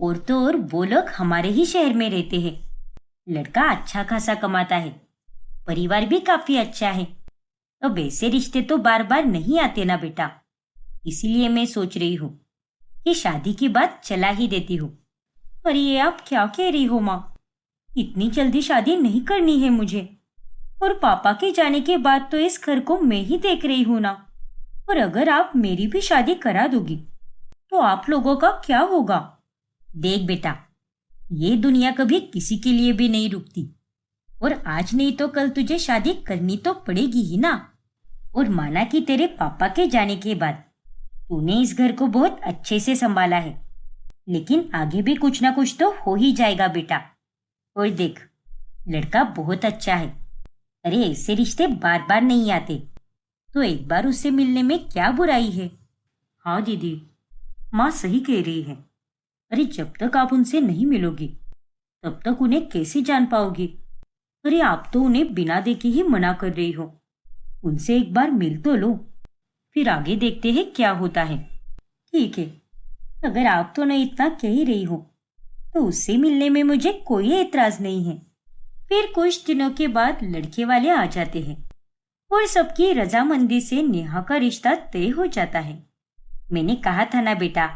और तो और वो लोग हमारे ही शहर में रहते हैं। लड़का अच्छा खासा कमाता है, परिवार भी काफी अच्छा है। अब ऐसे रिश्ते तो बार बार नहीं आते ना बेटा, इसीलिए मैं सोच रही हूँ कि शादी की बात चला ही देती हूँ। अरे ये आप क्या कह रही हो माँ? इतनी जल्दी शादी नहीं करनी है मुझे, और पापा के जाने के बाद तो इस घर को मैं ही देख रही हूँ ना। और अगर आप मेरी भी शादी करा दोगी तो आप लोगों का क्या होगा? देख बेटा, ये दुनिया कभी किसी के लिए भी नहीं रुकती, और आज नहीं तो कल तुझे शादी करनी तो पड़ेगी ही ना। और माना कि तेरे पापा के जाने के बाद तूने इस घर को बहुत अच्छे से संभाला है, लेकिन आगे भी कुछ ना कुछ तो हो ही जाएगा बेटा। और देख, लड़का बहुत अच्छा है। अरे ऐसे रिश्ते बार बार नहीं आते, तो एक बार उससे मिलने में क्या बुराई है? हाँ दीदी, माँ सही कह रही है। अरे जब तक आप उनसे नहीं मिलोगी तब तक उन्हें कैसे जान पाओगी? अरे आप तो उन्हें बिना देखे ही मना कर रही हो। उनसे एक बार मिल तो लो, फिर आगे देखते हैं क्या होता है। ठीक है, अगर आप तो नहीं इतना कह ही रही हो तो उससे मिलने में मुझे कोई एतराज नहीं है। फिर कुछ दिनों के बाद लड़के वाले आ जाते हैं, और सबकी रजामंदी से नेहा का रिश्ता तय हो जाता है। मैंने कहा था ना बेटा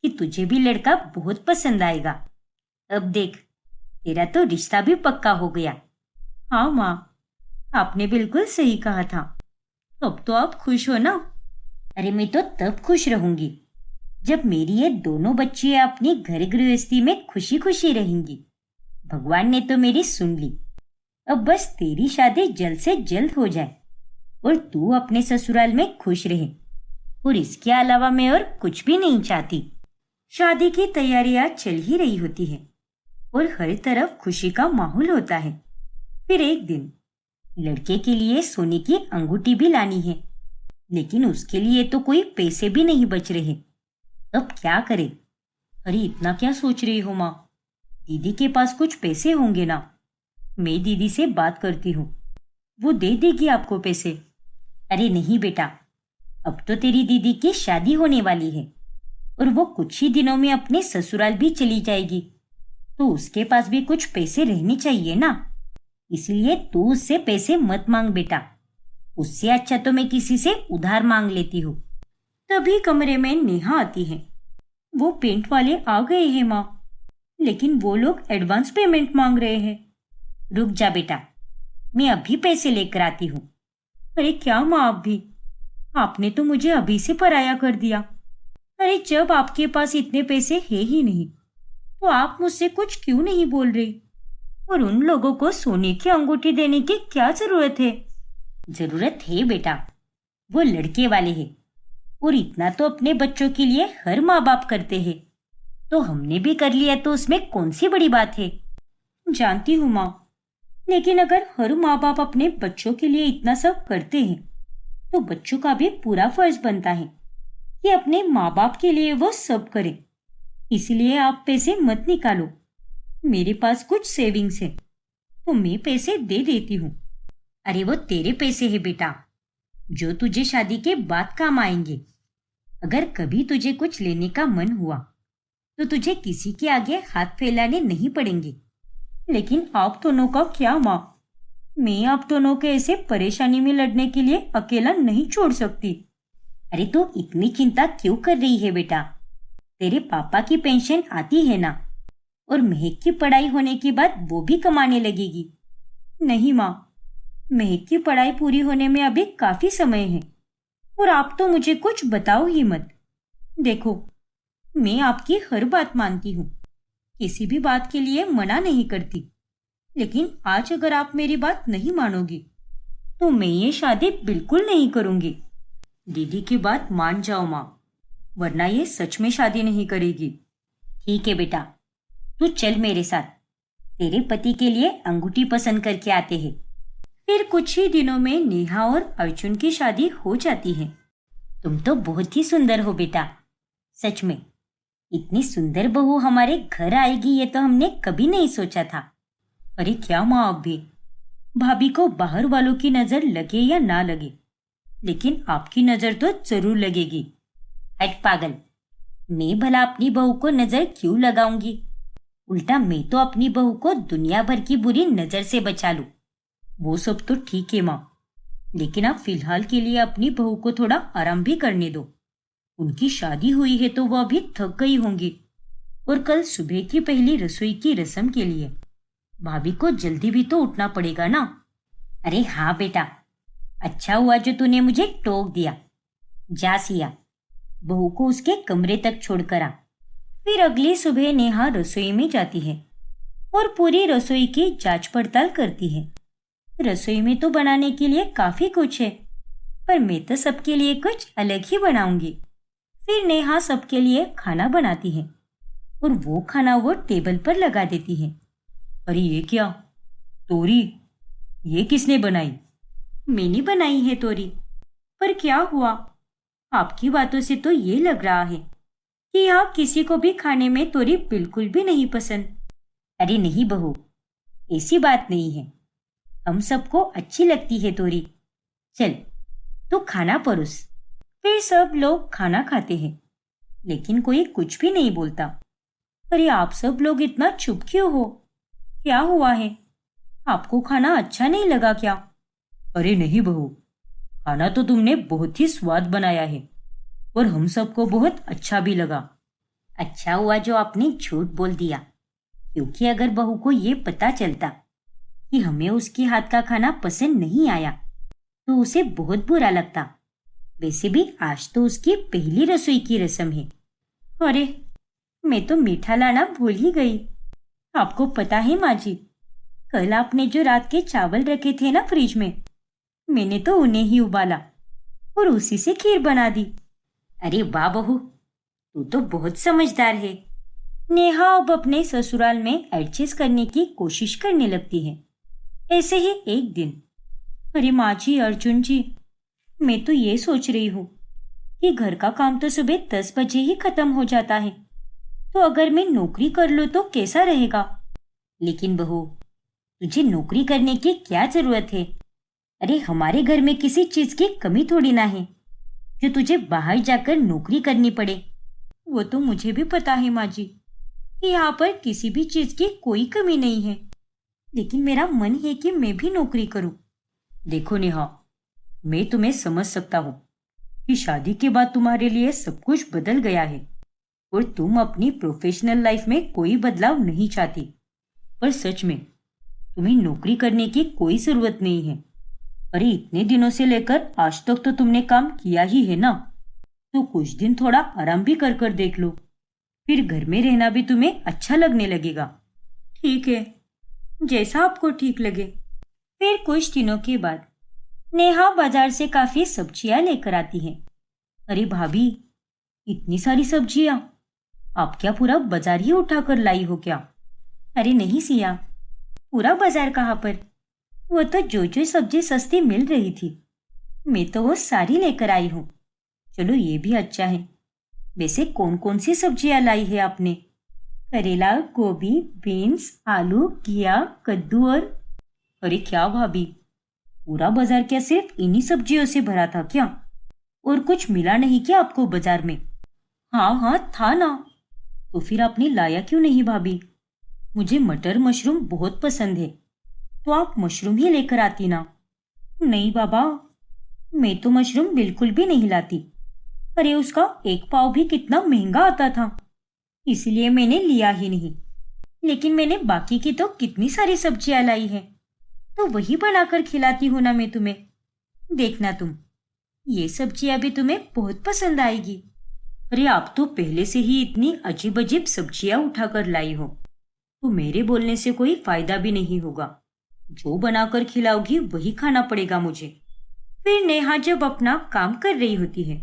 कि तुझे भी लड़का बहुत पसंद आएगा। अब देख, तेरा तो रिश्ता भी पक्का हो गया। हाँ माँ, आपने बिल्कुल सही कहा था। अब तो आप खुश हो ना? अरे मैं तो तब खुश रहूंगी जब मेरी ये दोनों बच्चियां अपनी घर गृहस्थी में खुशी खुशी रहेंगी। भगवान ने तो मेरी सुन ली। अब बस तेरी शादी जल्द से जल्द हो जाए और तू अपने ससुराल में खुश रहे। और इसके अलावा मैं और कुछ भी नहीं चाहती। शादी की तैयारियां चल ही रही होती है और हर तरफ खुशी का माहौल होता है। फिर एक दिन लड़के के लिए सोने की अंगूठी भी लानी है, लेकिन उसके लिए तो कोई पैसे भी नहीं बच रहे। अब क्या करे? अरे इतना क्या सोच रही हो माँ? दीदी के पास कुछ पैसे होंगे ना? मैं दीदी से बात करती हूँ, वो दे देगी आपको पैसे। अरे नहीं बेटा, अब तो तेरी दीदी की शादी होने वाली है और वो कुछ ही दिनों में अपने ससुराल भी चली जाएगी, तो उसके पास भी कुछ पैसे रहने चाहिए ना। इसलिए तू उससे पैसे मत मांग बेटा। उससे अच्छा तो मैं किसी से उधार मांग लेती हूँ। तभी कमरे में नेहा आती है। वो पेंट वाले आ गए हैं माँ, लेकिन वो लोग एडवांस पेमेंट मांग रहे हैं। रुक जा बेटा, मैं अभी पैसे लेकर आती हूँ। अरे क्या माँ, आप भी? आपने तो मुझे अभी से पराया कर दिया। अरे जब आपके पास इतने पैसे है ही नहीं, तो आप मुझसे कुछ क्यों नहीं बोल रही? और उन लोगों को सोने की अंगूठी देने की क्या जरूरत है? जरूरत है बेटा, वो लड़के वाले हैं और इतना तो अपने बच्चों के लिए हर माँ बाप करते हैं, तो हमने भी कर लिया तो उसमें कौन सी बड़ी बात है। जानती हूँ माँ, लेकिन अगर हर माँ बाप अपने बच्चों के लिए इतना सब करते हैं, तो बच्चों का भी पूरा फर्ज बनता है कि अपने माँ बाप के लिए वो सब करें। इसलिए आप पैसे मत निकालो। मेरे पास कुछ सेविंग्स है, तो मैं पैसे दे देती हूँ। अरे वो तेरे पैसे है बेटा, जो तुझे शादी के बाद काम आएंगे। अगर कभी तुझे कुछ लेने का मन हुआ, तो तुझे किसी के आगे हाथ फैलाने नहीं पड़ेंगे। लेकिन आप दोनों का क्या माँ? मैं आप दोनों के ऐसे परेशानी में लड़ने के लिए अकेला नहीं छोड़ सकती। अरे तो इतनी चिंता क्यों कर रही है बेटा? तेरे पापा की पेंशन आती है ना, और महक की पढ़ाई होने के बाद वो भी कमाने लगेगी। नहीं माँ, महक की पढ़ाई पूरी होने में अभी काफी समय है, और आप तो मुझे कुछ बताओ ही मत। देखो, मैं आपकी हर बात मानती हूँ, किसी भी बात के लिए मना नहीं करती, लेकिन आज अगर आप मेरी बात नहीं मानोगी, तो मैं ये शादी बिल्कुल नहीं करूंगी। दीदी की बात मान जाओ माँ, वरना ये सच में शादी नहीं करेगी। ठीक है बेटा, तू चल मेरे साथ, तेरे पति के लिए अंगूठी पसंद करके आते हैं। फिर कुछ ही दिनों में नेहा और अर्जुन की शादी हो जाती है। तुम तो बहुत ही सुंदर हो बेटा, सच में। इतनी सुंदर बहू हमारे घर आएगी ये तो हमने कभी नहीं सोचा था। अरे क्या माँ, आप भी? भाभी को बाहर वालों की नजर लगे या ना लगे, लेकिन आपकी नजर तो जरूर लगेगी। हट पागल, मैं भला अपनी बहू को नजर क्यों लगाऊंगी? उल्टा मैं तो अपनी बहू को दुनिया भर की बुरी नजर से बचा लूं। वो सब तो ठीक है माँ, लेकिन आप फिलहाल के लिए अपनी बहू को थोड़ा आराम भी करने दो। उनकी शादी हुई है तो वह अभी थक गई होंगी, और कल सुबह की पहली रसोई की रस्म के लिए भाभी को जल्दी भी तो उठना पड़ेगा ना। अरे हाँ बेटा, अच्छा हुआ जो तूने मुझे टोक दिया। जा सिया, बहू को उसके कमरे तक छोड़कर आ। फिर अगली सुबह नेहा रसोई में जाती है और पूरी रसोई की जांच पड़ताल करती है। रसोई में तो बनाने के लिए काफी कुछ है, पर मैं तो सबके लिए कुछ अलग ही बनाऊंगी। फिर नेहा सबके लिए खाना बनाती है और वो खाना वो टेबल पर लगा देती है। अरे ये क्या तोरी, ये किसने बनाई? मैंने बनाई है तोरी। पर क्या हुआ? आपकी बातों से तो ये लग रहा है कि यहाँ किसी को भी खाने में तोरी बिल्कुल भी नहीं पसंद। अरे नहीं बहू, ऐसी बात नहीं है, हम सबको अच्छी लगती है तोरी। चल तू खाना परोस। फिर सब लोग खाना खाते हैं, लेकिन कोई कुछ भी नहीं बोलता। अरे आप सब लोग इतना चुप क्यों हो? क्या हुआ है? आपको खाना अच्छा नहीं लगा क्या? अरे नहीं बहू, खाना तो तुमने बहुत ही स्वाद बनाया है और हम सबको बहुत अच्छा भी लगा। अच्छा हुआ जो आपने झूठ बोल दिया, क्योंकि अगर बहू को ये पता चलता कि हमें उसके हाथ का खाना पसंद नहीं आया, तो उसे बहुत बुरा लगता। वैसे भी आज तो उसकी पहली रसोई की रस्म है। अरे मैं तो मीठा लाना भूल ही गई। आपको पता है माँ जी, कल आपने जो रात के चावल रखे थे ना फ्रिज में, मैंने तो उन्हें ही उबाला और उसी से खीर बना दी। अरे वाह बहू, तू तो बहुत समझदार है। नेहा अब अपने ससुराल में एडजस्ट करने की कोशिश करने लगती है। ऐसे ही एक दिन, अरे माँ जी, अर्जुन जी, मैं तो ये सोच रही हूँ कि घर का काम तो सुबह 10 बजे ही खत्म हो जाता है, तो अगर मैं नौकरी कर लूँ तो कैसा रहेगा? लेकिन बहू, तुझे नौकरी करने की क्या जरूरत है? अरे हमारे घर में किसी चीज की कमी थोड़ी ना है जो तुझे बाहर जाकर नौकरी करनी पड़े। वो तो मुझे भी पता है माँ जी कि यहाँ पर किसी भी चीज की कोई कमी नहीं है, लेकिन मेरा मन है कि मैं भी नौकरी करूँ। देखो नेहा, मैं तुम्हें समझ सकता हूँ कि शादी के बाद तुम्हारे लिए सब कुछ बदल गया है और तुम अपनी प्रोफेशनल लाइफ में कोई बदलाव नहीं चाहती। पर सच में तुम्हें नौकरी करने की कोई जरूरत नहीं है। अरे इतने दिनों से लेकर आज तक तो तुमने काम किया ही है ना, तो कुछ दिन थोड़ा आराम भी कर कर देख लो, फिर घर में रहना भी तुम्हें अच्छा लगने लगेगा। ठीक है, जैसा आपको ठीक लगे। फिर कुछ दिनों के बाद नेहा बाजार से काफी सब्जियां लेकर आती है। अरे भाभी, इतनी सारी सब्जियां आप क्या पूरा बाजार ही उठाकर लाई हो क्या? अरे नहीं सिया, पूरा बाजार कहाँ पर, वो तो जो सब्जी सस्ती मिल रही थी मैं तो वो सारी लेकर आई हूँ। चलो ये भी अच्छा है। वैसे कौन कौन सी सब्जियां लाई है आपने? करेला, गोभी, बीन्स, आलू, घिया, कद्दू और अरे क्या भाभी, पूरा बाजार क्या सिर्फ इन्हीं सब्जियों से भरा था क्या? और कुछ मिला नहीं क्या आपको बाजार में? हाँ हाँ था ना। तो फिर आपने लाया क्यों नहीं भाभी? मुझे मटर मशरूम बहुत पसंद है, तो आप मशरूम ही लेकर आती ना। नहीं बाबा, मैं तो मशरूम बिल्कुल भी नहीं लाती। अरे उसका एक पाव भी कितना महंगा आता था, इसलिए मैंने लिया ही नहीं। लेकिन मैंने बाकी की तो कितनी सारी सब्जियां लाई है, तो वही बनाकर खिलाती हूँ ना मैं तुम्हें। देखना तुम, ये सब्जियां भी तुम्हें बहुत पसंद आएगी। अरे आप तो पहले से ही इतनी अजीब अजीब सब्जियां उठाकर लाई हो, तो मेरे बोलने से कोई फायदा भी नहीं होगा। जो बनाकर खिलाओगी वही खाना पड़ेगा मुझे। फिर नेहा जब अपना काम कर रही होती है,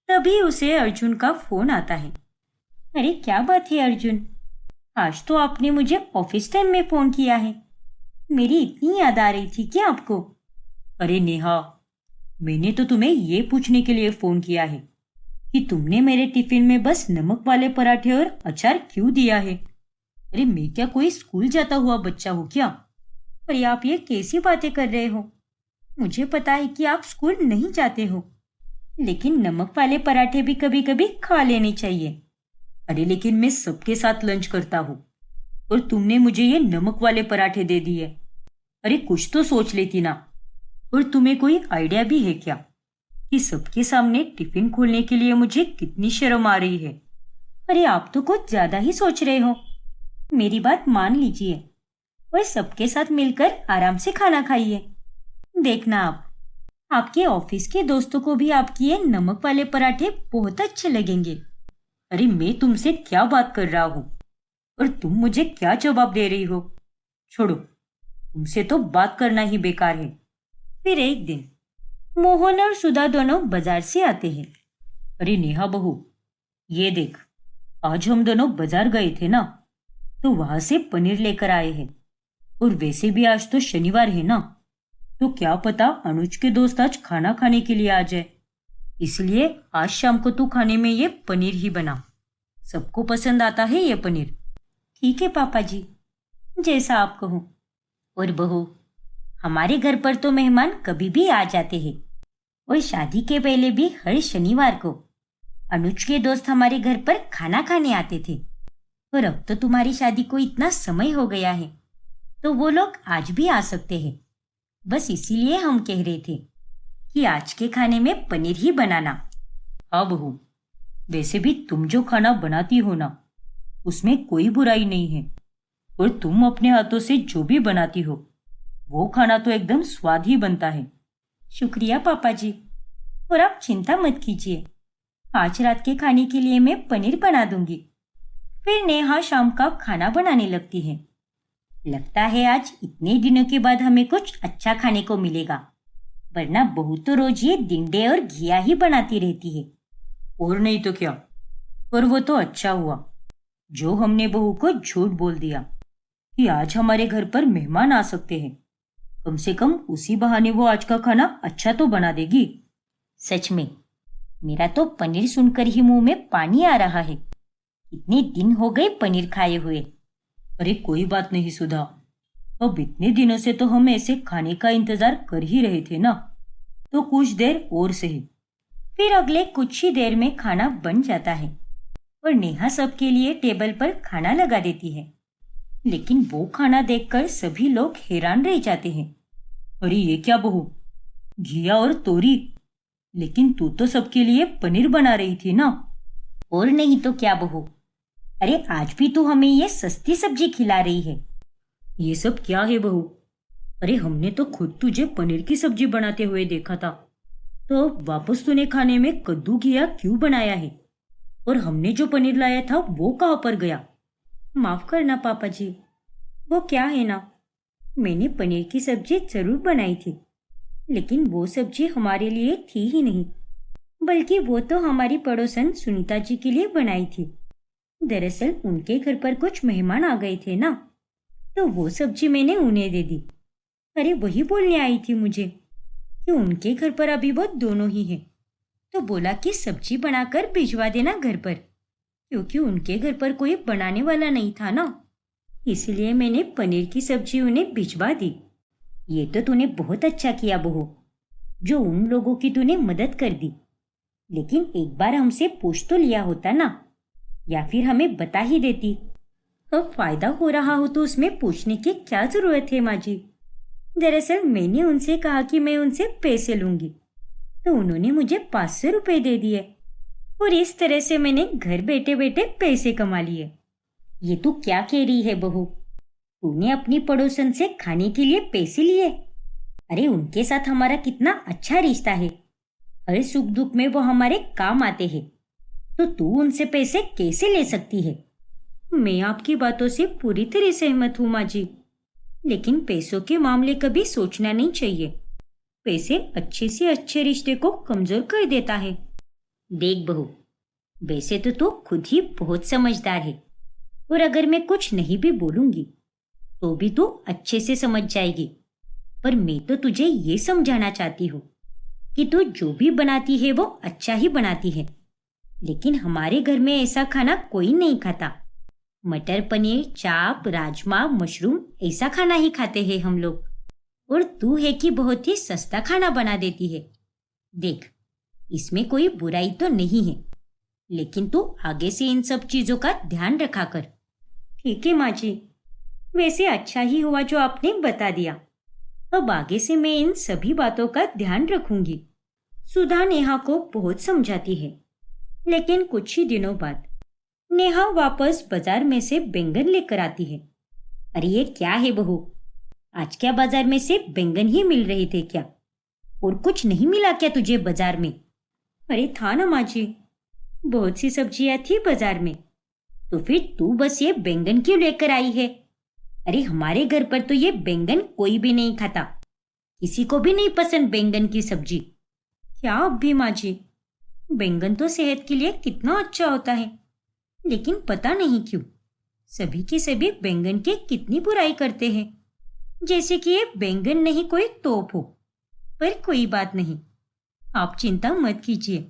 तभी उसे अर्जुन का फोन आता है। अरे क्या बात है अर्जुन, आज तो आपने मुझे ऑफिस टाइम में फोन किया है। मेरी इतनी याद आ रही थी क्या आपको? अरे नेहा, मैंने तो तुम्हें ये पूछने के लिए फोन किया है कि तुमने मेरे टिफिन में बस नमक वाले पराठे और अचार क्यों दिया है? अरे मैं क्या कोई स्कूल जाता हुआ बच्चा हूँ क्या? अरे आप ये कैसी बातें कर रहे हो? मुझे पता है कि आप स्कूल नहीं जाते हो, लेकिन नमक वाले पराठे भी कभी कभी खा लेने चाहिए। अरे लेकिन मैं सबके साथ लंच करता हूँ और तुमने मुझे ये नमक वाले पराठे दे दिए। अरे कुछ तो सोच लेती ना। और तुम्हें कोई आइडिया भी है क्या कि सबके सामने टिफिन खोलने के लिए मुझे कितनी शर्म आ रही है? अरे आप तो कुछ ज्यादा ही सोच रहे हो। मेरी बात मान लीजिए और सबके साथ मिलकर आराम से खाना खाइए। देखना आप, आपके ऑफिस के दोस्तों को भी आपके ये नमक वाले पराठे बहुत अच्छे लगेंगे। अरे मैं तुमसे क्या बात कर रहा हूँ और तुम मुझे क्या जवाब दे रही हो? छोड़ो, तुमसे तो बात करना ही बेकार है। फिर एक दिन मोहन और सुधा दोनों बाजार से आते हैं। अरे नेहा बहू, ये देख, आज हम दोनों बाजार गए थे ना, तो वहां से पनीर लेकर आए हैं। और वैसे भी आज तो शनिवार है ना, तो क्या पता अनुज के दोस्त आज खाना खाने के लिए आ जाए, इसलिए आज शाम को तू खाने में ये पनीर ही बना। सबको पसंद आता है ये पनीर। ठीक है पापा जी, जैसा आप कहो। और बहू, हमारे घर पर तो मेहमान कभी भी आ जाते हैं, और शादी के पहले भी हर शनिवार को अनुज के दोस्त हमारे घर पर खाना खाने आते थे। और अब तो तुम्हारी शादी को इतना समय हो गया है, तो वो लोग आज भी आ सकते हैं। बस इसीलिए हम कह रहे थे कि आज के खाने में पनीर ही बनाना। हाँ बहू, वैसे भी तुम जो खाना बनाती हो ना, उसमें कोई बुराई नहीं है। और तुम अपने हाथों से जो भी बनाती हो, वो खाना तो एकदम स्वाद ही बनता है। शुक्रिया पापा जी, और आप चिंता मत कीजिए, आज रात के खाने के लिए मैं पनीर बना दूंगी। फिर नेहा शाम का खाना बनाने लगती है। लगता है आज इतने दिनों के बाद हमें कुछ अच्छा खाने को मिलेगा, वरना बहू तो रोज ये दिंडे और घिया ही बनाती रहती है। और नहीं तो क्या। पर वो तो अच्छा हुआ जो हमने बहू को झूठ बोल दिया कि आज हमारे घर पर मेहमान आ सकते हैं। कम से कम उसी बहाने वो आज का खाना अच्छा तो बना देगी। सच में मेरा तो पनीर सुनकर ही मुंह में पानी आ रहा है। इतने दिन हो गए पनीर खाए हुए। अरे कोई बात नहीं सुधा, अब इतने दिनों से तो हम ऐसे खाने का इंतजार कर ही रहे थे ना, तो कुछ देर और सही। फिर अगले कुछ ही देर में खाना बन जाता है और नेहा सबके लिए टेबल पर खाना लगा देती है। लेकिन वो खाना देखकर सभी लोग हैरान रह जाते हैं। अरे ये क्या बहू, घिया और तोरी? लेकिन तू तो सबके लिए पनीर बना रही थी ना। और नहीं तो क्या बहू, अरे आज भी तू हमें ये सस्ती सब्जी खिला रही है। ये सब क्या है बहू? अरे हमने तो खुद तुझे पनीर की सब्जी बनाते हुए देखा था, तो अब वापस तूने खाने में कद्दू घिया क्यों बनाया है? और हमने जो पनीर लाया था वो कहाँ पर गया? माफ करना पापा जी, वो क्या है ना, मैंने पनीर की सब्जी जरूर बनाई थी, लेकिन वो सब्जी हमारे लिए थी ही नहीं, बल्कि वो तो हमारी पड़ोसन सुनीता जी के लिए बनाई थी। दरअसल उनके घर पर कुछ मेहमान आ गए थे ना, तो वो सब्जी मैंने उन्हें दे दी। अरे वही बोलने आई थी मुझे कि उनके घर पर अभी वो दोनों ही हैं, तो बोला कि सब्जी बनाकर भिजवा देना घर पर, क्योंकि उनके घर पर कोई बनाने वाला नहीं था ना, इसलिए मैंने पनीर की सब्जी उन्हें भिजवा दी। ये तो तूने बहुत अच्छा किया बहू, जो उन लोगों की तूने मदद कर दी। लेकिन एक बार हमसे पूछ तो लिया होता ना, या फिर हमें बता ही देती। अब फायदा हो रहा हो तो उसमें पूछने की क्या जरूरत है माँ जी। दरअसल मैंने उनसे कहा कि मैं उनसे पैसे लूंगी, तो उन्होंने मुझे 500 रुपए दे दिए और इस तरह से मैंने घर बैठे बैठे पैसे कमा लिए। ये तू क्या कह रही है बहू? तूने अपनी पड़ोसन से खाने के लिए पैसे लिए? अरे उनके साथ हमारा कितना अच्छा रिश्ता है, हर सुख दुख में वो हमारे काम आते हैं, तो तू उनसे पैसे कैसे ले सकती है? मैं आपकी बातों से पूरी तरह सहमत हूँ माँ जी, लेकिन पैसों के मामले कभी सोचना नहीं चाहिए। पैसे अच्छे से अच्छे रिश्ते को कमजोर कर देता है। देख बहू, वैसे तो तू खुद ही बहुत समझदार है, और अगर मैं कुछ नहीं भी बोलूंगी तो भी तू अच्छे से समझ जाएगी। पर मैं तो तुझे ये समझाना चाहती हूँ कि तू जो भी बनाती है वो अच्छा ही बनाती है, लेकिन हमारे घर में ऐसा खाना कोई नहीं खाता। मटर पनीर, चाप, राजमा, मशरूम ऐसा खाना ही खाते हैं हम लोग, और तू है कि बहुत ही सस्ता खाना बना देती है। देख, इसमें कोई बुराई तो नहीं है, लेकिन तू आगे से इन सब चीजों का ध्यान रखा कर। ठीक है माँ जी, वैसे अच्छा ही हुआ जो आपने बता दिया। अब आगे से मैं इन सभी बातों का ध्यान रखूंगी। सुधा नेहा को बहुत समझाती है, लेकिन कुछ ही दिनों बाद नेहा वापस बाजार में से बैंगन लेकर आती है। अरे ये क्या है बहू, आज क्या बाजार में से बैंगन ही मिल रहे थे क्या? और कुछ नहीं मिला क्या तुझे बाजार में? अरे था ना माँ जी, बहुत सी सब्जियां थी बाजार में, तो फिर तू बस ये बैंगन क्यों लेकर आई है? अरे हमारे घर पर तो ये बैंगन कोई भी नहीं खाता, किसी को भी नहीं पसंद बैंगन की सब्जी। क्या अब भी माँ जी, बैंगन तो सेहत के लिए कितना अच्छा होता है, लेकिन पता नहीं क्यों सभी के सभी बैंगन की कितनी बुराई करते हैं, जैसे कि ये बैंगन नहीं कोई तोप हो। पर कोई बात नहीं, आप चिंता मत कीजिए,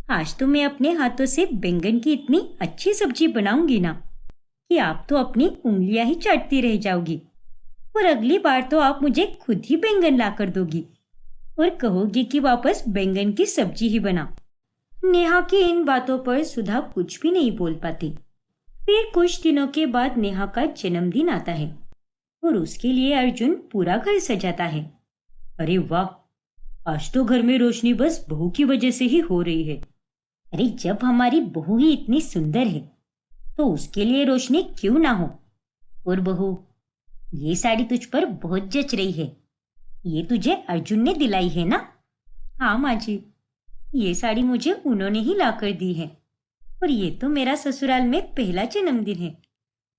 आज तो मैं अपने हाथों से बैंगन की इतनी अच्छी सब्जी बनाऊंगी ना कि आप तो अपनी उंगलियां ही चाटती रह जाओगी, और अगली बार तो आप मुझे खुद ही बैंगन ला कर दोगी और कहोगी कि वापस बैंगन की सब्जी ही बना। नेहा की इन बातों पर सुधा कुछ भी नहीं बोल पाती। फिर कुछ दिनों के बाद नेहा का जन्मदिन आता है और उसके लिए अर्जुन पूरा घर सजाता है। अरे वाह, आज तो घर में रोशनी बस बहू की वजह से ही हो रही है। अरे जब हमारी बहू ही इतनी सुंदर है तो उसके लिए रोशनी क्यों ना हो? और बहू, ये साड़ी तुझ पर बहुत जच रही है, ये तुझे अर्जुन ने दिलाई है ना? हाँ माँ जी, ये साड़ी मुझे उन्होंने ही लाकर दी है, और ये तो मेरा ससुराल में पहला जन्मदिन है,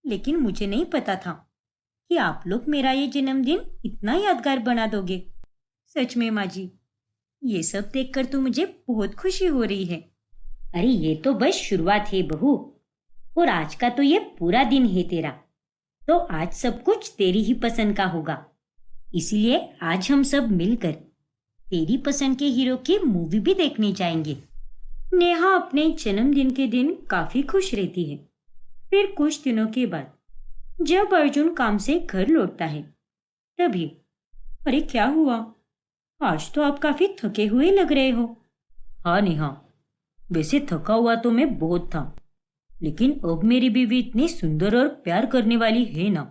लेकिन मुझे नहीं पता था कि आप लोग मेरा ये जन्मदिन इतना यादगार बना दोगे। सच में माँ जी, ये सब देखकर तो मुझे बहुत खुशी हो रही है। अरे ये तो बस शुरुआत है बहू, और आज का तो ये पूरा दिन है तेरा, तो आज सब कुछ तेरी ही पसंद का होगा। इसीलिए आज हम सब मिलकर तेरी पसंद के हीरो की मूवी भी देखने जाएंगे। नेहा अपने जन्मदिन के दिन काफी खुश रहती है। फिर कुछ दिनों के बाद जब अर्जुन काम से घर लौटता है, तभी अरे क्या हुआ, आज तो आप काफी थके हुए लग रहे हो। हाँ नेहा, वैसे थका हुआ तो मैं बहुत था, लेकिन अब मेरी बीवी इतनी सुंदर और प्यार करने वाली है ना,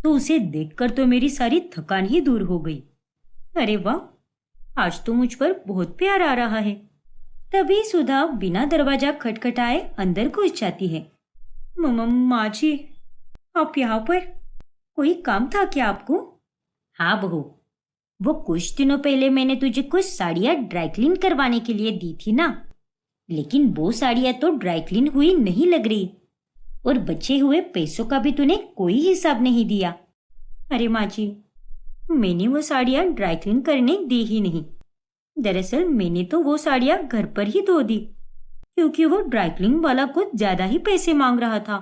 तो उसे देखकर तो मेरी सारी थकान ही दूर हो गई। अरे वाह, आज तो मुझ पर बहुत प्यार आ रहा है। तभी सुधा बिना दरवाजा खटखटाए अंदर घुस जाती है। माँ जी, आप यहाँ पर, कोई काम था क्या आपको? हाँ बहू, वो कुछ दिनों पहले मैंने तुझे कुछ साड़ियाँ ड्राई क्लीन करवाने के लिए दी थी ना, लेकिन वो साड़ियाँ तो ड्राई क्लीन हुई नहीं लग रही, और बचे हुए पैसों का भी तूने कोई हिसाब नहीं दिया। अरे माँ जी, मैंने वो साड़ियाँ ड्राई क्लीन करने दी ही नहीं। दरअसल मैंने तो वो साड़ियाँ घर पर ही धो दी, क्योंकि वो ड्राई क्लीन वाला कुछ ज्यादा ही पैसे मांग रहा था।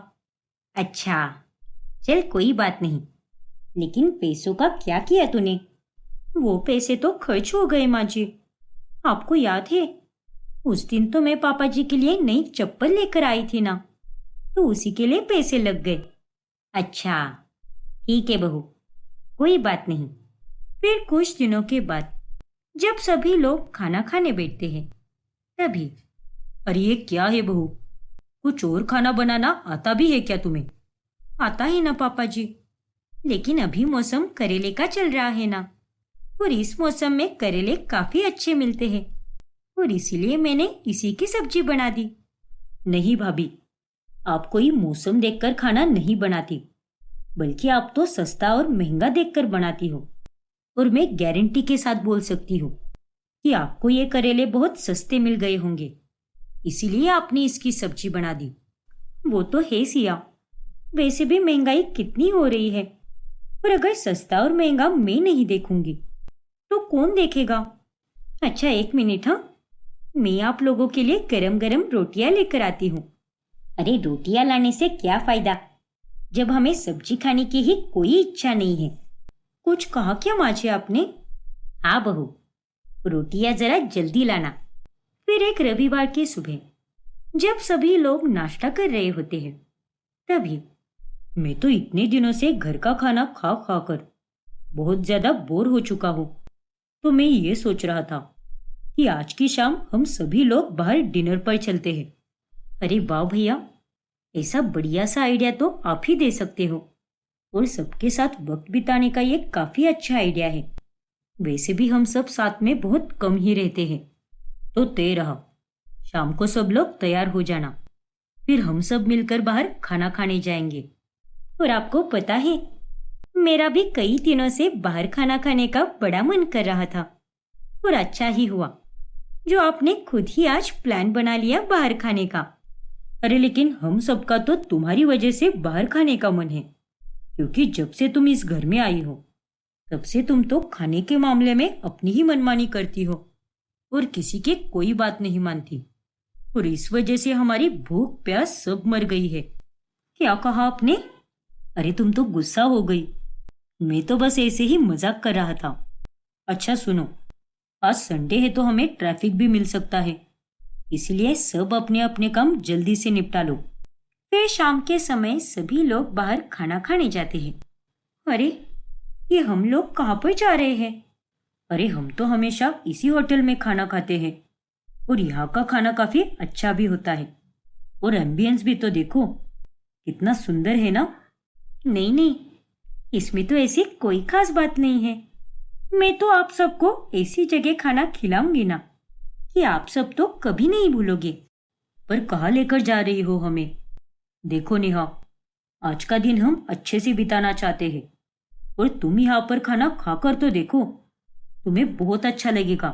अच्छा, चल कोई बात नहीं, लेकिन पैसों का क्या किया तूने? वो पैसे तो खर्च हो गए माँ जी। आपको याद है, उस दिन तो मैं पापा जी के लिए नई चप्पल लेकर आई थी ना, तो उसी के लिए पैसे लग गए। अच्छा ठीक है बहू, कोई बात नहीं। फिर कुछ दिनों के बाद जब सभी लोग खाना खाने बैठते हैं, तभी अरे ये क्या है बहू, कुछ और खाना बनाना आता भी है क्या तुम्हें? आता है ना पापा जी, लेकिन अभी मौसम करेले का चल रहा है ना, और इस मौसम में करेले काफी अच्छे मिलते हैं, और इसीलिए मैंने इसी की सब्जी बना दी। नहीं भाभी, आप कोई मौसम देखकर खाना नहीं बनाती, बल्कि आप तो सस्ता और महंगा देखकर बनाती हो, और मैं गारंटी के साथ बोल सकती हूँ कि आपको ये करेले बहुत सस्ते मिल गए होंगे, इसीलिए आपने इसकी सब्जी बना दी। वो तो है सिया, वैसे भी महंगाई कितनी हो रही है, और अगर सस्ता और महंगा मैं नहीं देखूंगी तो कौन देखेगा? अच्छा एक मिनट, हाँ, मैं आप लोगों के लिए गरम गरम रोटियां लेकर आती हूँ। अरे रोटियां लाने से क्या फायदा, जब हमें सब्जी खाने की ही कोई इच्छा नहीं है। कुछ कहा क्या माँ जी आपने? हाँ बहू, रोटियां जरा जल्दी लाना। फिर एक रविवार की सुबह जब सभी लोग नाश्ता कर रहे होते हैं, तभी मैं तो इतने दिनों से घर का खाना खा खा कर बहुत ज्यादा बोर हो चुका हूँ, तो मैं ये सोच रहा था कि आज की शाम हम सभी लोग बाहर डिनर पर चलते हैं। अरे वाह भैया, ऐसा बढ़िया सा आइडिया तो आप ही दे सकते हो, और सबके साथ वक्त बिताने का ये काफी अच्छा आइडिया है। वैसे भी हम सब साथ में बहुत कम ही रहते हैं, तो तय रहा, शाम को सब लोग तैयार हो जाना, फिर हम सब मिलकर बाहर खाना खाने जाएंगे। और आपको पता है, मेरा भी कई दिनों से बाहर खाना खाने का बड़ा मन कर रहा था, और अच्छा ही हुआ जो आपने खुद ही आज प्लान बना लिया बाहर खाने का। अरे लेकिन हम सबका तो तुम्हारी वजह से बाहर खाने का मन है, क्योंकि जब से तुम इस घर में आई हो, तब से तुम तो खाने के मामले में अपनी ही मनमानी करती हो, और किसी की कोई बात नहीं मानती, और इस वजह से हमारी भूख प्यास सब मर गई है। क्या कहा आपने? अरे तुम तो गुस्सा हो गई, मैं तो बस ऐसे ही मजाक कर रहा था। अच्छा सुनो, आज संडे है तो हमें ट्रैफिक भी मिल सकता है, इसलिए सब अपने अपने काम जल्दी से निपटा लो। फिर शाम के समय सभी लोग बाहर खाना खाने जाते हैं। अरे ये हम लोग कहाँ पर जा रहे हैं? अरे हम तो हमेशा इसी होटल में खाना खाते हैं, और यहाँ का खाना काफी अच्छा भी होता है, और एम्बियंस भी तो देखो कितना सुंदर है ना। नहीं नहीं, इसमें तो ऐसी कोई खास बात नहीं है। मैं तो आप सबको ऐसी जगह खाना खिलाऊंगी ना कि आप सब तो कभी नहीं भूलोगे। पर कहाँ लेकर जा रही हो हमें? देखो नेहा, आज का दिन हम अच्छे से बिताना चाहते हैं, और तुम यहाँ पर खाना खाकर तो देखो, तुम्हें बहुत अच्छा लगेगा।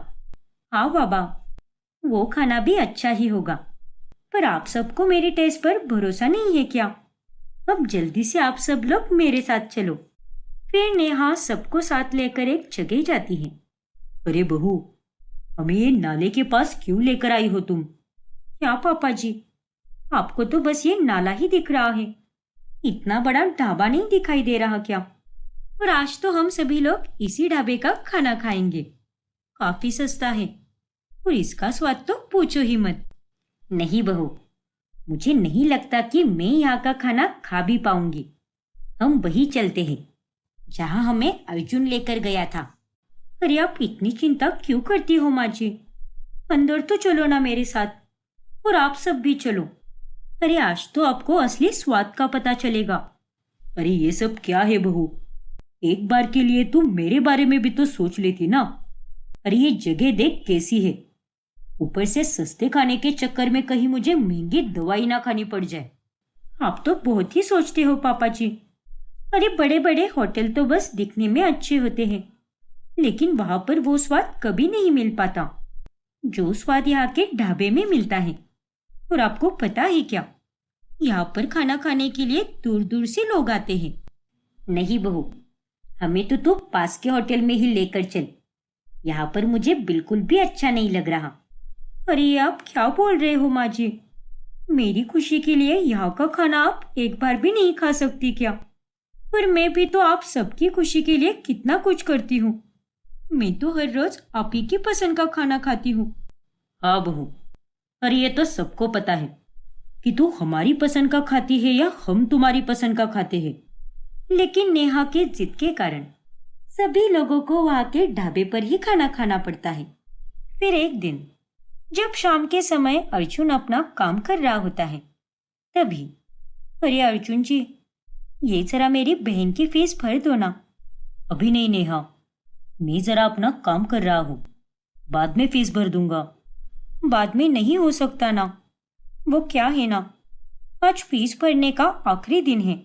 हाँ बाबा, वो खाना भी अच्छा ही होगा, पर आप सबको मेरे टेस्ट पर भरोसा नहीं है क्या? अब जल्दी से आप सब लोग मेरे साथ चलो। फिर नेहा सबको साथ लेकर एक जगह जाती है। अरे बहू, हमें ये नाले के पास क्यों लेकर आई हो तुम? क्या पापा जी, आपको तो बस ये नाला ही दिख रहा है, इतना बड़ा ढाबा नहीं दिखाई दे रहा क्या? और आज तो हम सभी लोग इसी ढाबे का खाना खाएंगे। काफी सस्ता है और इसका स्वाद तो पूछो ही मत। नहीं बहू, मुझे नहीं लगता कि मैं यहाँ का खाना खा भी पाऊंगी। हम वही चलते हैं जहाँ हमें अर्जुन लेकर गया था। अरे आप इतनी चिंता क्यों करती हो माँ जी? अंदर तो चलो ना मेरे साथ, और आप सब भी चलो। अरे आज तो आपको असली स्वाद का पता चलेगा। अरे ये सब क्या है बहू? एक बार के लिए तुम मेरे बारे में भी तो सोच लेती ना। अरे ये जगह देख कैसी है, ऊपर से सस्ते खाने के चक्कर में कहीं मुझे महंगी दवाई ना खानी पड़ जाए। आप तो बहुत ही सोचते हो पापा जी। अरे बड़े बड़े होटल तो बस दिखने में अच्छे होते हैं, लेकिन वहां पर वो स्वाद कभी नहीं मिल पाता जो स्वाद यहाँ के ढाबे में मिलता है। और आपको पता है क्या, यहाँ पर खाना खाने के लिए दूर दूर से लोग आते हैं। नहीं बहू, हमें तो तू पास के होटल में ही लेकर चल। यहाँ पर मुझे बिल्कुल भी अच्छा नहीं लग रहा। अरे आप क्या बोल रहे हो माँ जी? मेरी खुशी के लिए यहाँ का खाना आप एक बार भी नहीं खा सकती क्या? पर मैं भी तो आप सबकी खुशी के लिए कितना कुछ करती हूँ। मैं तो हर रोज आप ही की पसंद का खाना खाती हूँ। हाँ बहू, पर ये तो सबको पता है कि तू हमारी पसंद का खाती है या हम तुम्हारी पसंद का खाते हैं। लेकिन नेहा के जिद के कारण सभी लोगों को वहां के ढाबे पर ही खाना खाना पड़ता है। फिर एक दिन जब शाम के समय अर्जुन अपना काम कर रहा होता है, तभी अरे अर्जुन जी, ये जरा मेरी बहन की फीस भर दो ना। अभी नहीं नेहा, मैं जरा अपना काम कर रहा हूँ, बाद में फीस भर दूंगा। बाद में नहीं हो सकता ना। वो क्या है ना, आज फीस भरने का आखिरी दिन है,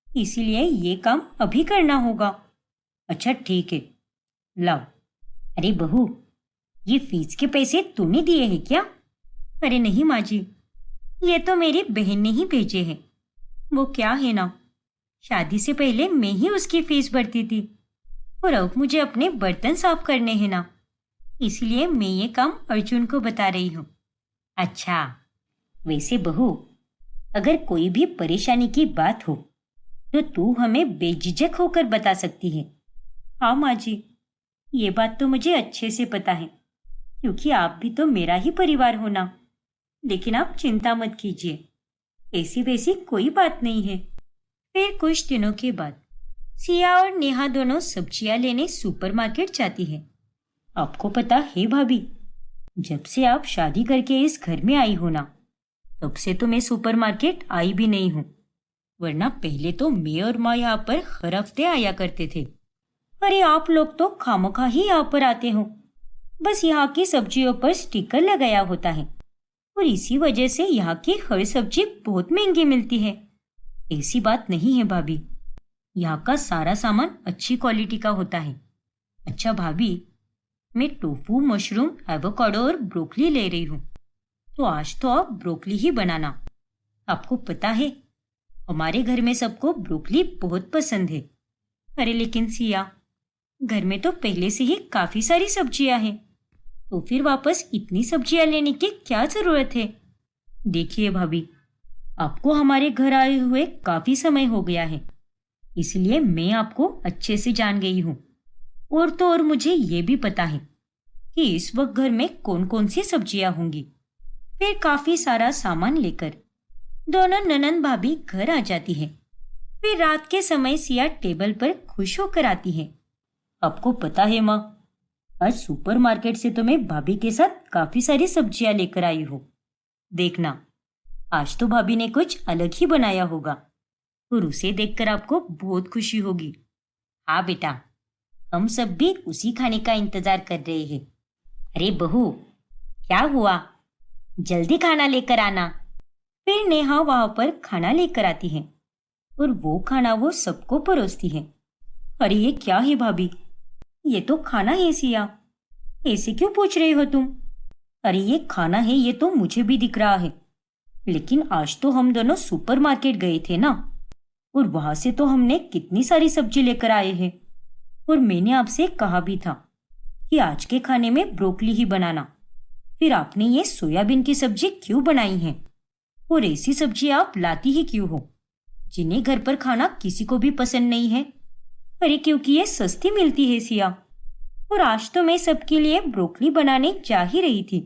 इसीलिए ये काम अभी करना होगा। अच्छा ठीक है, लाओ। अरे बहू, ये फीस के पैसे तूने दिए हैं क्या? अरे नहीं माँ जी, ये तो मेरी बहन ने ही भेजे हैं। वो क्या है ना, शादी से पहले मैं ही उसकी फीस भरती थी, और अब मुझे अपने बर्तन साफ करने हैं ना, इसलिए मैं ये काम अर्जुन को बता रही हूँ। अच्छा, वैसे बहू, अगर कोई भी परेशानी की बात हो तो तू हमें बेझिझक होकर बता सकती है। हाँ माँ जी, ये बात तो मुझे अच्छे से पता है, क्योंकि आप भी तो मेरा ही परिवार हो ना। लेकिन आप चिंता मत कीजिए, ऐसी वैसी कोई बात नहीं है। फिर कुछ दिनों के बाद सिया और नेहा दोनों सब्जियां लेने सुपरमार्केट जाती है। आपको पता है भाभी, जब से आप शादी करके इस घर में आई हो ना, तब से तो मैं सुपरमार्केट आई भी नहीं हूँ। वरना पहले तो मैं और माँ यहाँ पर हर हफ्ते आया करते थे। अरे आप लोग तो खामखा ही यहाँ पर आते हो, बस यहाँ की सब्जियों पर स्टिकर लगाया होता है, और इसी वजह से यहाँ की हर सब्जी बहुत महंगी मिलती है। ऐसी बात नहीं है भाभी, यहाँ का सारा सामान अच्छी क्वालिटी का होता है। अच्छा भाभी, मैं टोफू, मशरूम, एवोकाडो और ब्रोकली ले रही हूँ, तो आज तो आप ब्रोकली ही बनाना। आपको पता है, हमारे घर में सबको ब्रोकली बहुत पसंद है। अरे लेकिन सिया, घर में तो पहले से ही काफी सारी सब्जियां हैं, तो फिर वापस इतनी सब्जियां लेने की क्या जरूरत है? देखिए भाभी, आपको हमारे घर आए हुए काफी समय हो गया है, इसलिए मैं आपको अच्छे से जान गई हूँ। और तो और मुझे ये भी पता है कि इस वक्त घर में कौन कौन सी सब्जियां होंगी। फिर काफी सारा सामान लेकर दोनों ननंद भाभी घर आ जाती है। फिर रात के समय सिया टेबल पर खुश होकर आती है। आपको पता है माँ, आज सुपरमार्केट से तो मैं भाभी के साथ काफी सारी सब्जियां लेकर आई हूँ। देखना, आज तो भाभी ने कुछ अलग ही बनाया होगा, और उसे देखकर आपको बहुत खुशी होगी। हाँ बेटा, हम सब भी उसी खाने का इंतजार कर रहे हैं। अरे बहू, क्या हुआ? जल्दी खाना लेकर आना। फिर नेहा वहां पर खाना लेकर आती है, और वो खाना वो सबको परोसती है। अरे ये क्या है भाभी? ये तो खाना है सिया, ऐसे क्यों पूछ रहे हो तुम? अरे ये खाना है, ये तो मुझे भी दिख रहा है, लेकिन आज तो हम दोनों सुपरमार्केट गए थे ना, और वहां से तो हमने कितनी सारी सब्जी लेकर आए हैं। और मैंने आपसे कहा भी था कि आज के खाने में ब्रोकली ही बनाना। फिर आपने ये सोयाबीन की सब्जी क्यों बनाई है? और ऐसी सब्जी आप लाती ही क्यों हो जिन्हें घर पर खाना किसी को भी पसंद नहीं है? अरे क्योंकि ये सस्ती मिलती है सिया। और आज तो मैं सबके लिए ब्रोकली बनाने जा ही रही थी,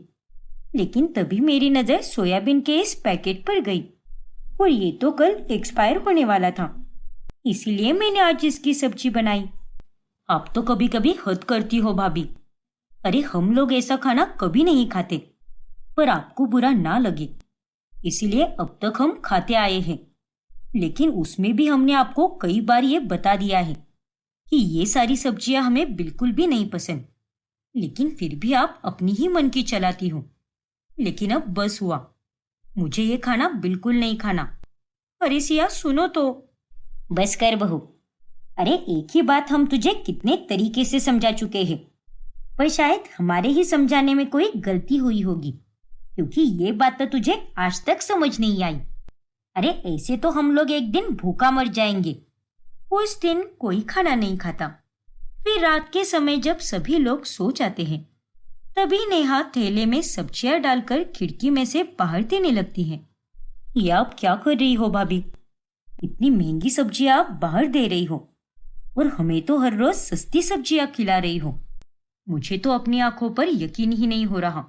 लेकिन तभी मेरी नजर सोयाबीन के इस पैकेट पर गई और ये तो कल एक्सपायर होने वाला था, इसीलिए मैंने आज इसकी सब्जी बनाई। आप तो कभी कभी हद करती हो भाभी। अरे हम लोग ऐसा खाना कभी नहीं खाते, पर आपको बुरा ना लगे इसीलिए अब तक हम खाते आए हैं। लेकिन उसमें भी हमने आपको कई बार ये बता दिया है कि ये सारी सब्जियां हमें बिल्कुल भी नहीं पसंद, लेकिन फिर भी आप अपनी ही मन की चलाती हो। लेकिन अब बस हुआ, मुझे ये खाना बिल्कुल नहीं खाना। अरे सिया सुनो तो। बस कर बहू। अरे एक ही बात हम तुझे कितने तरीके से समझा चुके हैं, पर शायद हमारे ही समझाने में कोई गलती हुई होगी, क्योंकि ये बात तो तुझे आज तक समझ नहीं आई। अरे ऐसे तो हम लोग एक दिन भूखा मर जाएंगे। उस दिन कोई खाना नहीं खाता। फिर रात के समय जब सभी लोग सो जाते हैं, तभी नेहा थैले में सब्जियां डालकर खिड़की में से बाहर देने लगती है। ये आप क्या कर रही हो भाभी? इतनी महंगी सब्जियां आप बाहर दे रही हो और हमें तो हर रोज सस्ती सब्जियां खिला रही हो। मुझे तो अपनी आंखों पर यकीन ही नहीं हो रहा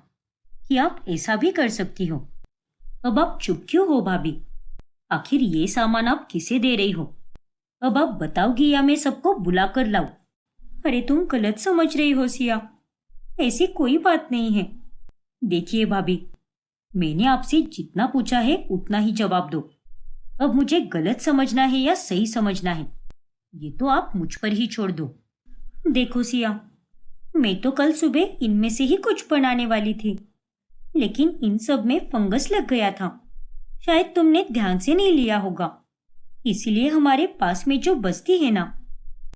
कि आप ऐसा भी कर सकती हो। अब आप चुप क्यों हो भाभी? आखिर ये सामान आप किसे दे रही हो? अब आप बताओगी या मैं सबको बुला कर लाऊं? अरे तुम गलत समझ रही हो सिया, ऐसी कोई बात नहीं है। देखिए भाभी, मैंने आपसे जितना पूछा है उतना ही जवाब दो। अब मुझे गलत समझना है या सही समझना है, ये तो आप मुझ पर ही छोड़ दो। देखो सिया, मैं तो कल सुबह इनमें से ही कुछ बनाने वाली थी, लेकिन इन सब में फंगस लग गया था। शायद तुमने ध्यान से नहीं लिया होगा, इसीलिए हमारे पास में जो बस्ती है ना,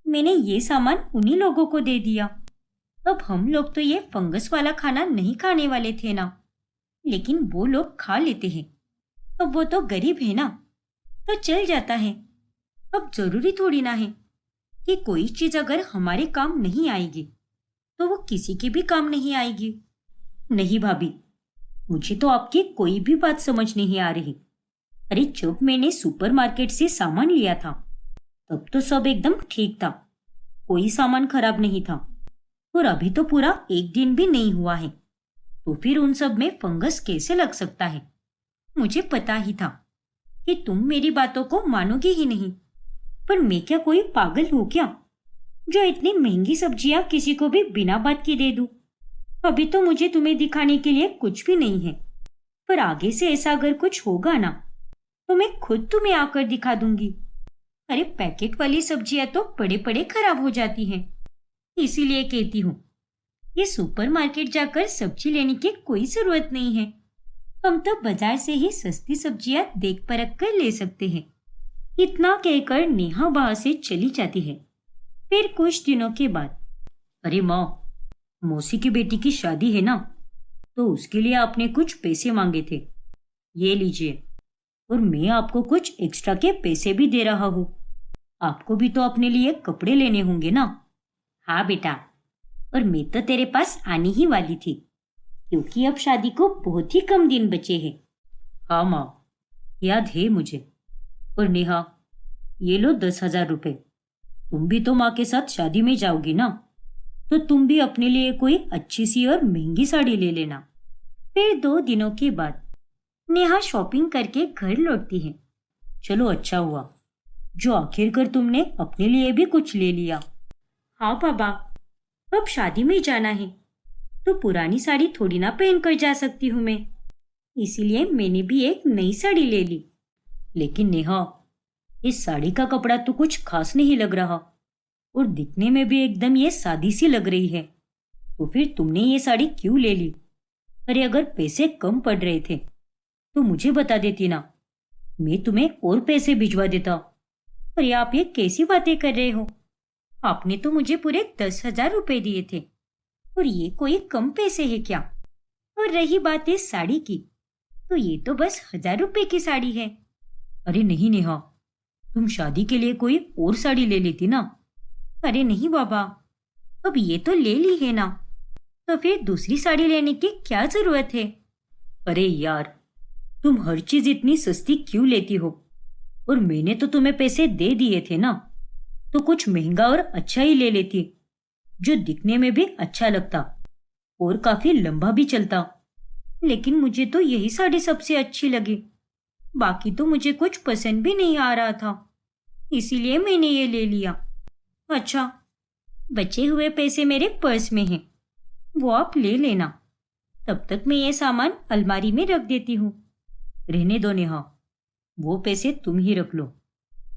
मैंने ये सामान उन्हीं लोगों को दे दिया। अब हम लोग तो ये फंगस वाला खाना नहीं खाने वाले थे ना, लेकिन वो लोग खा लेते हैं। अब वो तो गरीब है ना, तो चल जाता है। अब जरूरी थोड़ी ना है कि कोई चीज अगर हमारे काम नहीं आएगी तो वो किसी के भी काम नहीं आएगी। नहीं भाभी, मुझे तो आपकी कोई भी बात समझ नहीं आ रही। अरे जब मैंने सुपरमार्केट से सामान लिया था तब तो सब एकदम ठीक था, कोई सामान खराब नहीं था। और अभी तो पूरा एक दिन भी नहीं हुआ है, तो फिर उन सब में फंगस कैसे लग सकता है? मुझे पता ही था कि तुम मेरी बातों को मानोगी ही नहीं, पर मैं क्या कोई पागल हूं क्या जो इतनी महंगी सब्जियां किसी को भी बिना बात के दे दूं? अभी तो मुझे तुम्हें दिखाने के लिए कुछ भी नहीं है, पर आगे से ऐसा अगर कुछ होगा ना तो मैं खुद तुम्हें आकर दिखा दूंगी। अरे पैकेट वाली सब्जियां तो पड़े पड़े खराब हो जाती हैं, इसीलिए कहती हूँ ये सुपरमार्केट जाकर सब्जी लेने की कोई जरूरत नहीं है। हम तो बाजार से ही सस्ती सब्जियां देख परख कर ले सकते हैं। इतना कहकर नेहा वहां से चली जाती है। फिर कुछ दिनों के बाद, अरे माँ, मौसी की बेटी की शादी है ना, तो उसके लिए आपने कुछ पैसे मांगे थे, ये लीजिए। और मैं आपको कुछ एक्स्ट्रा के पैसे भी दे रहा हूँ। आपको भी तो अपने लिए कपड़े लेने होंगे ना? हाँ बेटा, और मैं तो तेरे पास आने ही वाली थी, क्योंकि अब शादी को बहुत ही कम दिन बचे हैं। हाँ माँ, याद है मुझे। और नेहा, ये लो 10,000 रुपए। तुम भी तो माँ के साथ शादी में जाओगी ना, तो तुम भी अपने लिए कोई अच्छी सी और महंगी साड़ी ले लेना। फिर 2 दिनों के बाद नेहा शॉपिंग करके घर लौटती है। चलो अच्छा हुआ जो आखिरकार तुमने अपने लिए भी कुछ ले लिया। हाँ बाबा, अब शादी में जाना है तो पुरानी साड़ी थोड़ी ना पहन कर जा सकती हूँ मैं, इसीलिए मैंने भी एक नई साड़ी ले ली। लेकिन नेहा, इस साड़ी का कपड़ा तो कुछ खास नहीं लग रहा और दिखने में भी एकदम ये सादी सी लग रही है, तो फिर तुमने ये साड़ी क्यों ले ली? अरे अगर पैसे कम पड़ रहे थे तो मुझे बता देती ना, मैं तुम्हें और पैसे भिजवा देता। अरे आप ये कैसी बातें कर रहे हो? आपने तो मुझे पूरे 10,000 रुपए दिए थे और ये कोई कम पैसे है क्या? और रही बात इस साड़ी की, तो ये तो बस 1,000 रुपए की साड़ी है। अरे नहीं नेहा, तुम शादी के लिए कोई और साड़ी ले लेती ना। अरे नहीं बाबा, अब ये तो ले ली है ना, तो फिर दूसरी साड़ी लेने की क्या जरूरत है? अरे यार, तुम हर चीज इतनी सस्ती क्यों लेती हो? और मैंने तो तुम्हें पैसे दे दिए थे ना, तो कुछ महंगा और अच्छा ही ले लेती, जो दिखने में भी अच्छा लगता और काफी लंबा भी चलता। लेकिन मुझे तो यही साड़ी सबसे अच्छी लगी, बाकी तो मुझे कुछ पसंद भी नहीं आ रहा था, इसीलिए मैंने ये ले लिया। अच्छा, बचे हुए पैसे मेरे पर्स में हैं, वो आप ले लेना। तब तक मैं ये सामान अलमारी में रख देती हूँ। रहने दो नेहा, वो पैसे तुम ही रख लो,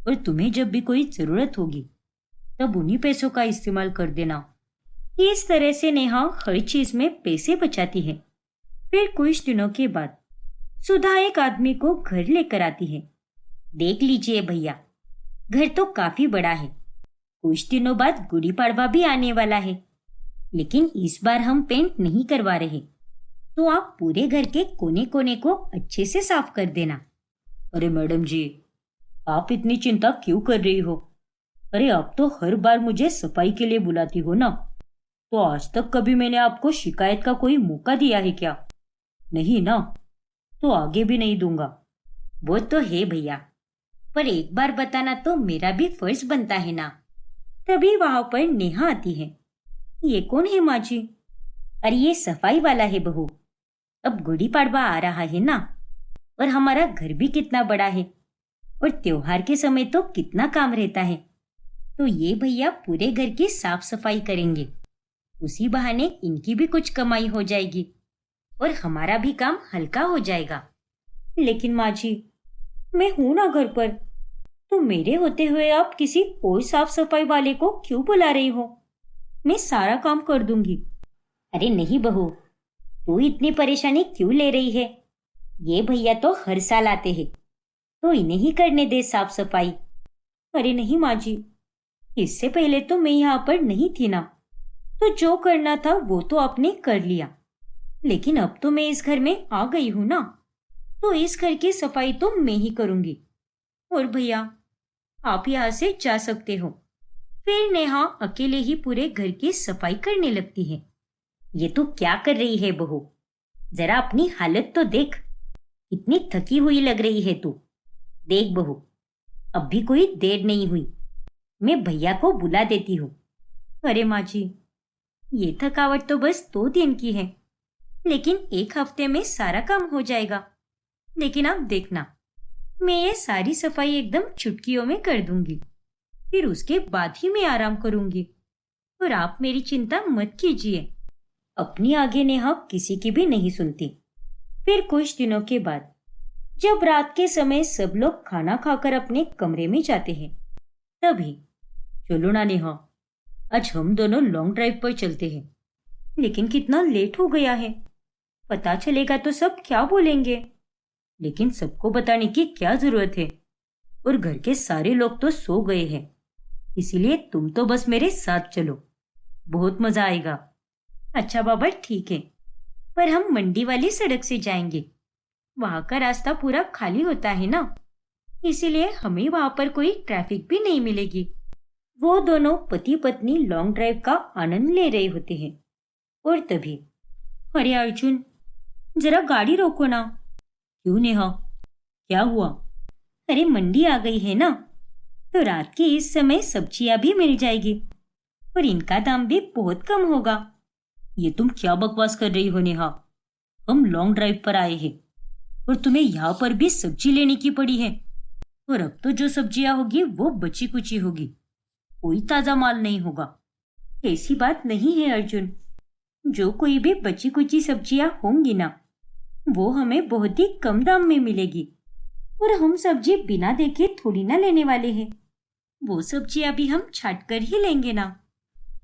और तुम्हें जब भी कोई जरूरत होगी तब उन्हीं पैसों का इस्तेमाल कर देना। इस तरह से नेहा हर चीज में पैसे बचाती है। फिर कुछ दिनों के बाद सुधा एक आदमी को घर लेकर आती है। देख लीजिए भैया, घर तो काफी बड़ा है। कुछ दिनों बाद गुड़ी पड़वा भी आने वाला है, लेकिन इस बार हम पेंट नहीं करवा रहे, तो आप पूरे घर के कोने कोने को अच्छे से साफ कर देना। अरे मैडम जी, आप इतनी चिंता क्यों कर रही हो? अरे आप तो हर बार मुझे सफाई के लिए बुलाती हो ना, तो आज तक कभी मैंने आपको शिकायत का कोई मौका दिया है क्या? नहीं ना, तो आगे भी नहीं दूंगा। वो तो है भैया, पर एक बार बताना तो मेरा भी फर्ज बनता है ना। तभी वहां पर नेहा आती है। ये कौन है माँ जी? अरे ये सफाई वाला है बहू। अब गुड़ी पड़वा आ रहा है ना, और हमारा घर भी कितना बड़ा है, और त्योहार के समय तो कितना काम रहता है, तो ये भैया पूरे घर की साफ सफाई करेंगे। उसी बहाने इनकी भी कुछ कमाई हो जाएगी और हमारा भी काम हल्का हो जाएगा। लेकिन माँ जी, मैं हूं ना घर पर, तो मेरे होते हुए आप किसी और साफ सफाई वाले को क्यों बुला रही हो? मैं सारा काम कर दूंगी। अरे नहीं बहू, तू इतनी परेशानी क्यों ले रही है? ये भैया तो हर साल आते हैं, तो इन्हें ही करने दे साफ सफाई। अरे नहीं माँ जी, इससे पहले तो मैं यहाँ पर नहीं थी ना, तो जो करना था वो तो आपने कर लिया। लेकिन अब तो मैं इस घर में आ गई हूँ ना, तो इस घर की सफाई तो मैं ही करूंगी। और भैया, आप यहाँ से जा सकते हो। फिर नेहा अकेले ही पूरे घर की सफाई करने लगती है। ये तू क्या कर रही है बहू? जरा अपनी हालत तो देख, इतनी थकी हुई लग रही है तू। देख बहू, अब भी कोई देर नहीं हुई, मैं भैया को बुला देती हूँ। अरे माँ जी, ये थकावट तो बस 2 दिन की है, लेकिन 1 हफ्ते में सारा काम हो जाएगा। लेकिन आप देखना, मैं ये सारी सफाई एकदम चुटकियों में कर दूंगी, फिर उसके बाद ही मैं आराम करूंगी। और आप मेरी चिंता मत कीजिए। अपनी आगे नेहा किसी की भी नहीं सुनती। फिर कुछ दिनों के बाद जब रात के समय सब लोग खाना खाकर अपने कमरे में जाते हैं, तभी चलो ना नेहा, आज हम दोनों लॉन्ग ड्राइव पर चलते हैं। लेकिन कितना लेट हो गया है, पता चलेगा तो सब क्या बोलेंगे। लेकिन सबको बताने की क्या जरूरत है, और घर के सारे लोग तो सो गए हैं, इसीलिए तुम तो बस मेरे साथ चलो, बहुत मजा आएगा। अच्छा बाबा ठीक है, पर हम मंडी वाली सड़क से जाएंगे। वहां का रास्ता पूरा खाली होता है ना, इसीलिए हमें वहां पर कोई ट्रैफिक भी नहीं मिलेगी। वो दोनों पति पत्नी लॉन्ग ड्राइव का आनंद ले रहे होते हैं, और तभी अरे अर्जुन, जरा गाड़ी रोको ना। क्यों नेहा, क्या हुआ? अरे मंडी आ गई है ना, तो रात के इस समय सब्जियां भी मिल जाएगी, और इनका दाम भी बहुत कम होगा। ये तुम क्या बकवास कर रही हो नेहा? हम लॉन्ग ड्राइव पर आए हैं, और तुम्हें यहाँ पर भी सब्जी लेने की पड़ी है। और अब तो जो सब्जियां होगी वो बची कुची होगी, कोई ताजा माल नहीं होगा। ऐसी बात नहीं है अर्जुन, जो कोई भी बची कुची सब्जियां होंगी ना, वो हमें बहुत ही कम दाम में मिलेगी, और हम सब्जी बिना देखे थोड़ी ना लेने वाले हैं। वो सब्जियां भी हम छाट कर ही लेंगे ना।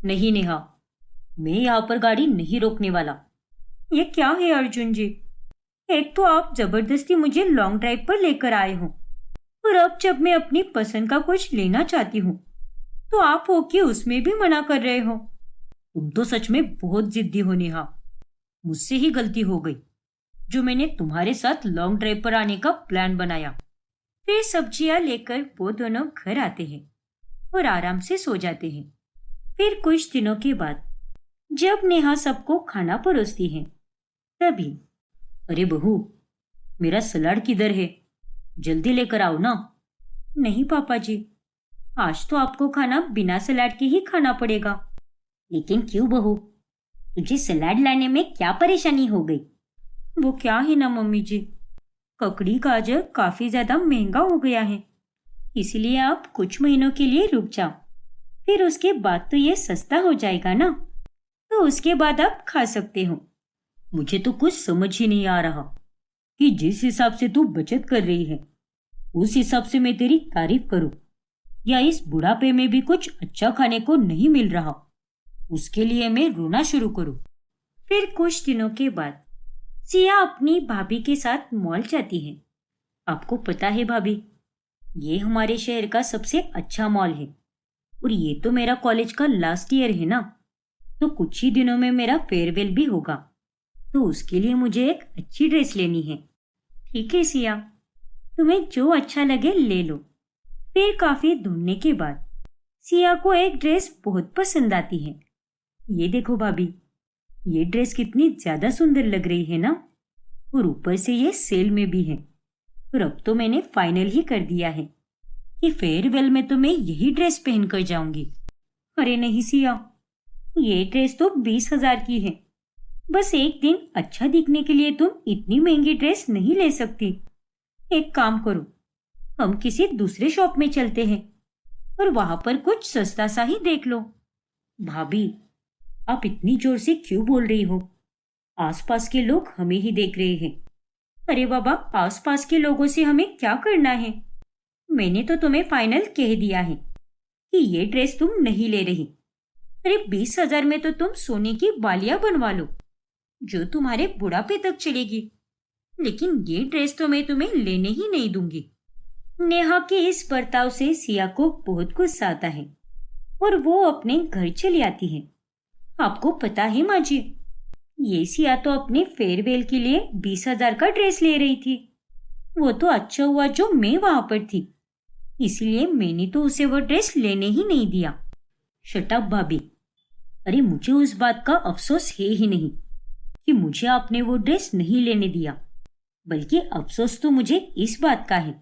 नहीं नेहा, मैं यहाँ पर गाड़ी नहीं रोकने वाला। ये क्या है अर्जुन जी, एक तो आप जबरदस्ती मुझे लॉन्ग ड्राइव पर लेकर आए हो, और अब जब मैं अपनी पसंद का कुछ लेना चाहती हूँ तो आप हो कि उसमें भी मना कर रहे हो। तुम तो सच में बहुत जिद्दी हो नेहा। मुझसे ही गलती हो गई जो मैंने तुम्हारे साथ लॉन्ग ड्राइव पर आने का प्लान बनाया। फिर सब्जियां लेकर वो दोनों घर आते हैं और आराम से सो जाते हैं। फिर कुछ दिनों के बाद जब नेहा सबको खाना परोसती है तभी, अरे बहू, मेरा सलाद किधर है? जल्दी लेकर आओ ना। नहीं पापा जी, आज तो आपको खाना बिना सलाद के ही खाना पड़ेगा। लेकिन क्यों बहू, तुझे सलाद लाने में क्या परेशानी हो गई? वो क्या है ना मम्मी जी, ककड़ी गाजर काफी ज्यादा महंगा हो गया है, इसलिए आप कुछ महीनों के लिए रुक जाओ, फिर उसके बाद तो ये सस्ता हो जाएगा ना, तो उसके बाद आप खा सकते हो। मुझे तो कुछ समझ ही नहीं आ रहा कि जिस हिसाब से तू बचत कर रही है उस हिसाब से मैं तेरी तारीफ करूं, या इस बुढ़ापे में भी कुछ अच्छा खाने को नहीं मिल रहा उसके लिए मैं रोना शुरू करूं। फिर कुछ दिनों के बाद सिया अपनी भाभी के साथ मॉल जाती है। आपको पता है भाभी, ये हमारे शहर का सबसे अच्छा मॉल है और ये तो मेरा कॉलेज का लास्ट ईयर है ना, तो कुछ ही दिनों में मेरा फेयरवेल भी होगा, तो उसके लिए मुझे एक अच्छी ड्रेस लेनी है। ठीक है सिया, तुम्हें जो अच्छा लगे ले लो। फिर काफी ढूंढने के बाद सिया को एक ड्रेस बहुत पसंद आती है। ये देखो भाभी, ये ड्रेस कितनी ज्यादा सुंदर लग रही है ना, और ऊपर से ये सेल में भी है। और अब तो मैंने फाइनल ही कर दिया है कि फेयरवेल में तो मैं यही ड्रेस पहन कर जाऊंगी। अरे नहीं सिया, ये ड्रेस तो 20,000 की है। बस एक दिन अच्छा दिखने के लिए तुम इतनी महंगी ड्रेस नहीं ले सकती। एक काम करो, हम किसी दूसरे शॉप में चलते हैं और वहां पर कुछ सस्ता सा ही देख लो। भाभी, आप इतनी जोर से क्यों बोल रही हो? आसपास के लोग हमें ही देख रहे हैं। अरे बाबा, आसपास के लोगों से हमें क्या करना है? मैंने तो तुम्हें फाइनल कह दिया है कि ये ड्रेस तुम नहीं ले रही। अरे 20,000 में तो तुम सोने की बालियां बनवा लो जो तुम्हारे बुढ़ापे तक चलेगी, लेकिन ये ड्रेस तो मैं तुम्हें लेने ही नहीं दूंगी। नेहा के इस बर्ताव से सिया को बहुत गुस्सा आता है और वो अपने घर चली आती है। आपको पता है माँ जी, ये सिया तो अपने फेयरवेल के लिए 20,000 का ड्रेस ले रही थी। वो तो अच्छा हुआ जो मैं वहां पर थी, इसलिए मैंने तो उसे वो ड्रेस लेने ही नहीं दिया। शट अप भाभी, अरे मुझे उस बात का अफसोस है ही नहीं कि मुझे आपने वो ड्रेस नहीं लेने दिया, बल्कि अफसोस तो मुझे इस बात का है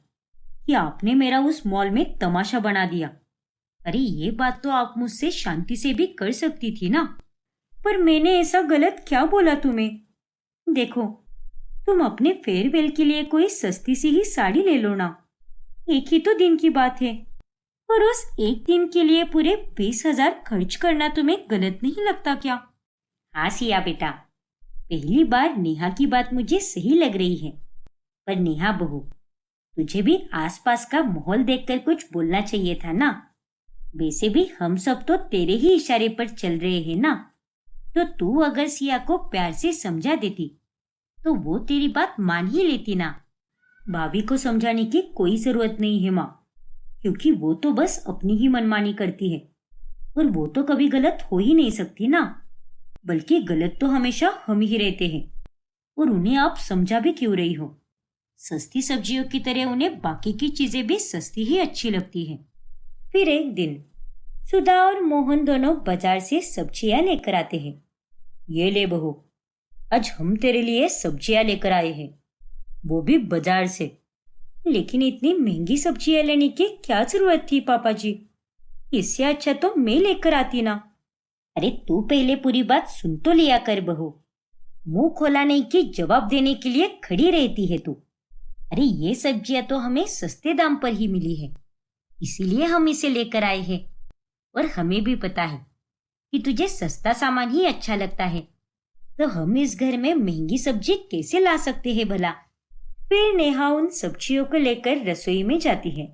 कि आपने मेरा उस मॉल में तमाशा बना दिया। अरे ये बात तो आप मुझसे शांति से भी कर सकती थी ना। पर मैंने ऐसा गलत क्या बोला तुम्हें? देखो, तुम अपने फेयरवेल के लिए कोई सस्ती सी ही साड़ी ले लो ना, एक ही तो दिन की बात है, और उस एक दिन के लिए पूरे 20,000 खर्च करना तुम्हें गलत नहीं लगता क्या? हाँ सिया बेटा, पहली बार नेहा की बात मुझे सही लग रही है, पर नेहा बहू, तुझे भी आसपास का माहौल देखकर कुछ बोलना चाहिए था ना। वैसे भी हम सब तो तेरे ही इशारे पर चल रहे हैं ना, तो तू अगर सिया को प्यार से समझा देती तो वो तेरी बात मान ही लेती ना। भाभी को समझाने की कोई जरूरत नहीं है माँ, क्योंकि वो तो बस अपनी ही मनमानी करती है, और वो तो कभी गलत हो ही नहीं सकती ना, बल्कि गलत तो हमेशा हम ही रहते हैं, और उन्हें आप समझा भी क्यों रही हो? सस्ती सब्जियों की तरह उन्हें बाकी की चीजें भी सस्ती ही अच्छी लगती हैं। फिर एक दिन सुधा और मोहन दोनों बाजार से सब्जियां लेकर आते हैं। ये ले बहू, आज हम तेरे लिए सब्जियां लेकर आए हैं, वो भी बाजार से। लेकिन इतनी महंगी सब्जियां लेने की क्या जरूरत थी पापा जी? इससे अच्छा तो मैं लेकर आती ना। अरे तू पहले पूरी बात सुन तो लिया कर बहू, मुंह खोला नहीं कि जवाब देने के लिए खड़ी रहती है तू। अरे ये सब्जियां तो हमें सस्ते दाम पर ही मिली है, इसीलिए हम इसे लेकर आए हैं, और हमें भी पता है कि तुझे सस्ता सामान ही अच्छा लगता है, तो हम इस घर में महंगी सब्जी कैसे ला सकते हैं भला। फिर नेहा उन सब्जियों को लेकर रसोई में जाती है।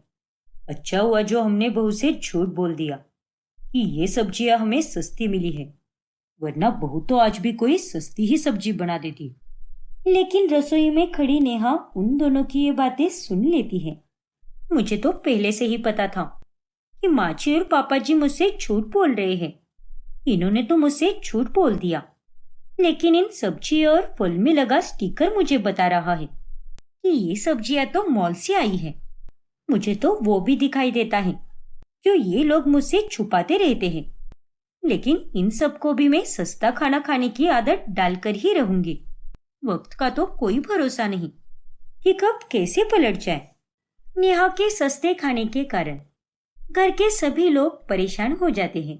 अच्छा हुआ जो हमने बहू से झूठ बोल दिया कि ये सब्जियां हमें सस्ती मिली है, वरना बहू तो आज भी कोई सस्ती ही सब्जी बना देती। लेकिन रसोई में खड़ी नेहा उन दोनों की ये बातें सुन लेती है। मुझे तो पहले से ही पता था कि माँ जी और पापा जी मुझसे झूठ बोल रहे हैं। इन्होंने तो मुझसे झूठ बोल दिया, लेकिन इन सब्जी और फल में लगा स्टिकर मुझे बता रहा है कि ये सब्जियां तो मॉल से आई है। मुझे तो वो भी दिखाई देता है जो ये लोग मुझसे छुपाते रहते हैं। लेकिन इन सबको भी मैं सस्ता खाना खाने की आदत डालकर ही रहूंगी। वक्त का तो कोई भरोसा नहीं कि कब कैसे पलट जाए। नेहा के सस्ते खाने के कारण घर के सभी लोग परेशान हो जाते हैं।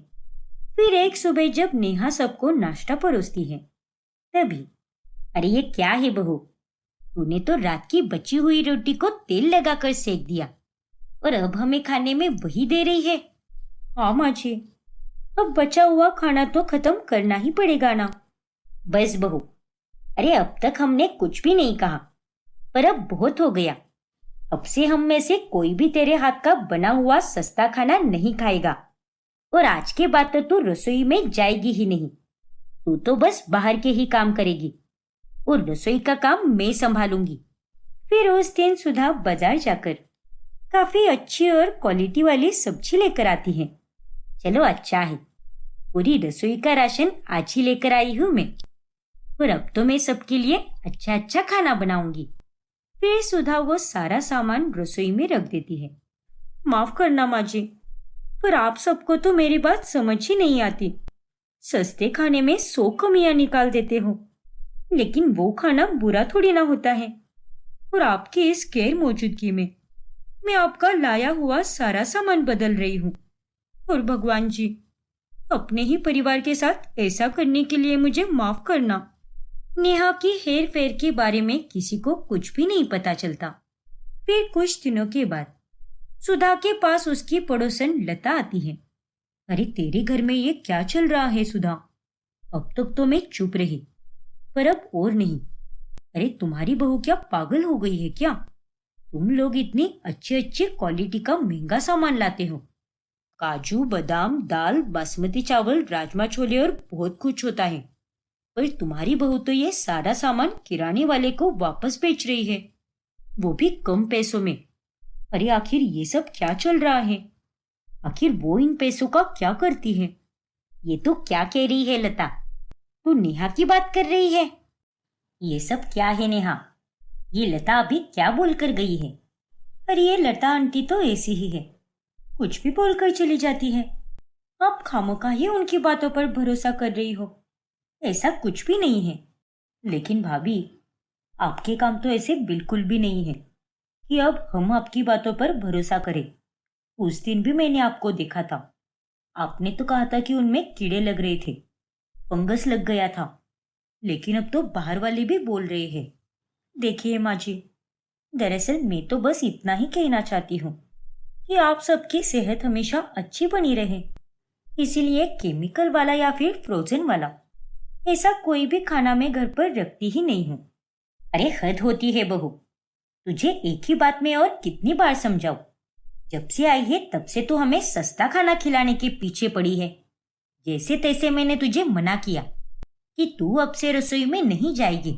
फिर एक सुबह जब नेहा सबको नाश्ता परोसती है, तभी अरे ये क्या है बहू, तूने तो रात की बची हुई रोटी को तेल लगाकर सेक दिया और अब हमें खाने में वही दे रही है। हाँ माँ जी, अब बचा हुआ खाना तो खत्म करना ही पड़ेगा ना। बस बहू, अरे अब तक हमने कुछ भी नहीं कहा, पर अब बहुत हो गया। अब से हम में से कोई भी तेरे हाथ का बना हुआ सस्ता खाना नहीं खाएगा और आज के बाद तो तू रसोई में जाएगी ही नहीं। तू तो बस बाहर के ही काम करेगी और रसोई का काम मैं संभालूंगी। फिर उस दिन सुधा बाजार जाकर काफी अच्छी और क्वालिटी वाली सब्जी लेकर आती है। चलो अच्छा है, पूरी रसोई का राशन आज ही लेकर आई हूँ मैं, और अब तो मैं सबके लिए अच्छा अच्छा खाना बनाऊंगी। फिर सुधा वो सारा सामान रसोई में रख देती है। माफ करना माँ जी, पर आप सबको तो मेरी बात समझ ही नहीं आती। सस्ते खाने में 100 कमियां निकाल देते हो, लेकिन वो खाना बुरा थोड़ी ना होता है। और आपकी इस गैर मौजूदगी में मैं आपका लाया हुआ सारा सामान बदल रही हूँ। और भगवान जी, अपने ही परिवार के साथ ऐसा करने के लिए मुझे माफ करना। नेहा की हेर फेर के बारे में किसी को कुछ भी नहीं पता चलता। फिर कुछ दिनों के बाद सुधा के पास उसकी पड़ोसन लता आती है। अरे तेरे घर में ये क्या चल रहा है सुधा? अब तक तो मैं चुप रही, पर अब और नहीं। अरे तुम्हारी बहू क्या पागल हो गई है क्या? तुम लोग इतनी अच्छे अच्छे क्वालिटी का महंगा सामान लाते हो। काजू, बादाम, दाल, बासमती चावल, राजमा छोले और बहुत कुछ होता है, पर तुम्हारी बहू तो ये सारा सामान किराने वाले को वापस बेच रही है, वो भी कम पैसों में। अरे आखिर ये सब क्या चल रहा है? आखिर वो इन पैसों का क्या करती है? ये तो क्या कह रही है लता? तू नेहा की बात कर रही है? ये सब क्या है नेहा? ये लता अभी क्या बोलकर गई है? अरे ये लता आंटी तो ऐसी ही है, कुछ भी बोलकर चली जाती है। आप खामोखा उनकी बातों पर भरोसा कर रही हो। ऐसा कुछ भी नहीं है। लेकिन भाभी, आपके काम तो ऐसे बिल्कुल भी नहीं है कि अब हम आपकी बातों पर भरोसा करें। उस दिन भी मैंने आपको देखा था। आपने तो कहा था कि उनमें कीड़े लग रहे थे, फंगस लग गया था, लेकिन अब तो बाहर वाले भी बोल रहे हैं। देखिए माँ जी, दरअसल मैं तो बस इतना ही कहना चाहती हूँ कि आप सबकी सेहत हमेशा अच्छी बनी रहे, इसीलिए केमिकल वाला या फिर फ्रोजन वाला ऐसा कोई भी खाना मैं घर पर रखती ही नहीं हूँ। अरे हद होती है बहू, तुझे एक ही बात में और कितनी बार समझाऊं? जब से आई है तब से तो हमें सस्ता खाना खिलाने के पीछे पड़ी है। जैसे तैसे मैंने तुझे मना किया कि तू अब से रसोई में नहीं जाएगी,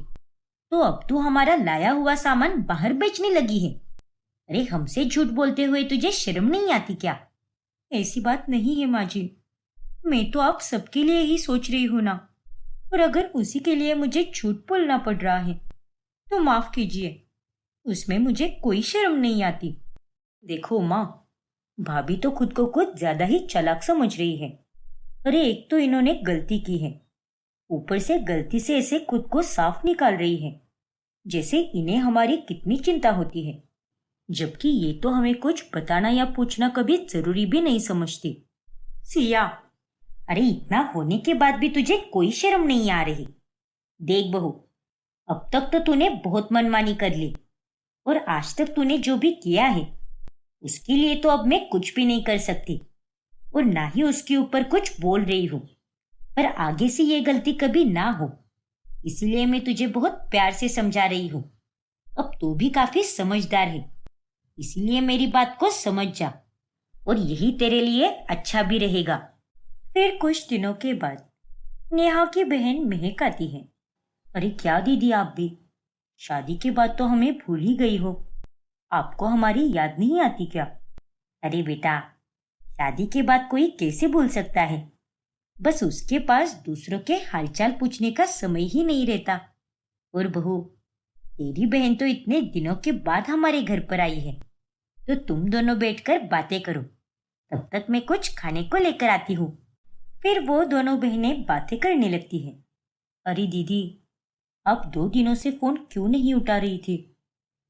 तो अब तू हमारा लाया हुआ सामान बाहर बेचने लगी है। अरे हमसे झूठ बोलते हुए तुझे शर्म नहीं आती क्या? ऐसी बात नहीं है माँ जी, मैं तो आप सबके लिए ही सोच रही हूँ ना, और अगर उसी के लिए मुझे झूठ बोलना पड़ रहा है तो माफ कीजिए, उसमें मुझे कोई शर्म नहीं आती। देखो माँ, भाभी तो खुद को कुछ ज्यादा ही चालाक समझ रही है। अरे एक तो इन्होंने गलती की है, ऊपर से गलती से ऐसे खुद को साफ निकाल रही है जैसे इन्हें हमारी कितनी चिंता होती है, जबकि ये तो हमें कुछ बताना या पूछना कभी जरूरी भी नहीं समझती। सिया, अरे इतना होने के बाद भी तुझे कोई शर्म नहीं आ रही? देख बहू, अब तक तो तूने बहुत मनमानी कर ली, और आज तक तूने जो भी किया है उसके लिए तो अब मैं कुछ भी नहीं कर सकती, और ना ही उसके ऊपर कुछ बोल रही हूँ। पर आगे से ये गलती कभी ना हो, इसलिए मैं तुझे बहुत प्यार से समझा रही हूँ। अब तू भी काफी समझदार है, इसीलिए मेरी बात को समझ जा, और यही तेरे लिए अच्छा भी रहेगा। फिर कुछ दिनों के बाद नेहा की बहन महक आती है। अरे क्या दीदी, आप भी शादी के बाद तो हमें भूल ही गई हो। आपको हमारी याद नहीं आती क्या? अरे बेटा, शादी के बाद कोई कैसे भूल सकता है? बस उसके पास दूसरों के हालचाल पूछने का समय ही नहीं रहता। और बहू, तेरी बहन तो इतने दिनों के बाद हमारे घर पर आई है, तो तुम दोनों बैठकर बातें करो, तब तक मैं कुछ खाने को लेकर आती हूँ। फिर वो दोनों बहनें बातें करने लगती हैं। अरे दीदी, आप 2 दिनों से फोन क्यों नहीं उठा रही थी?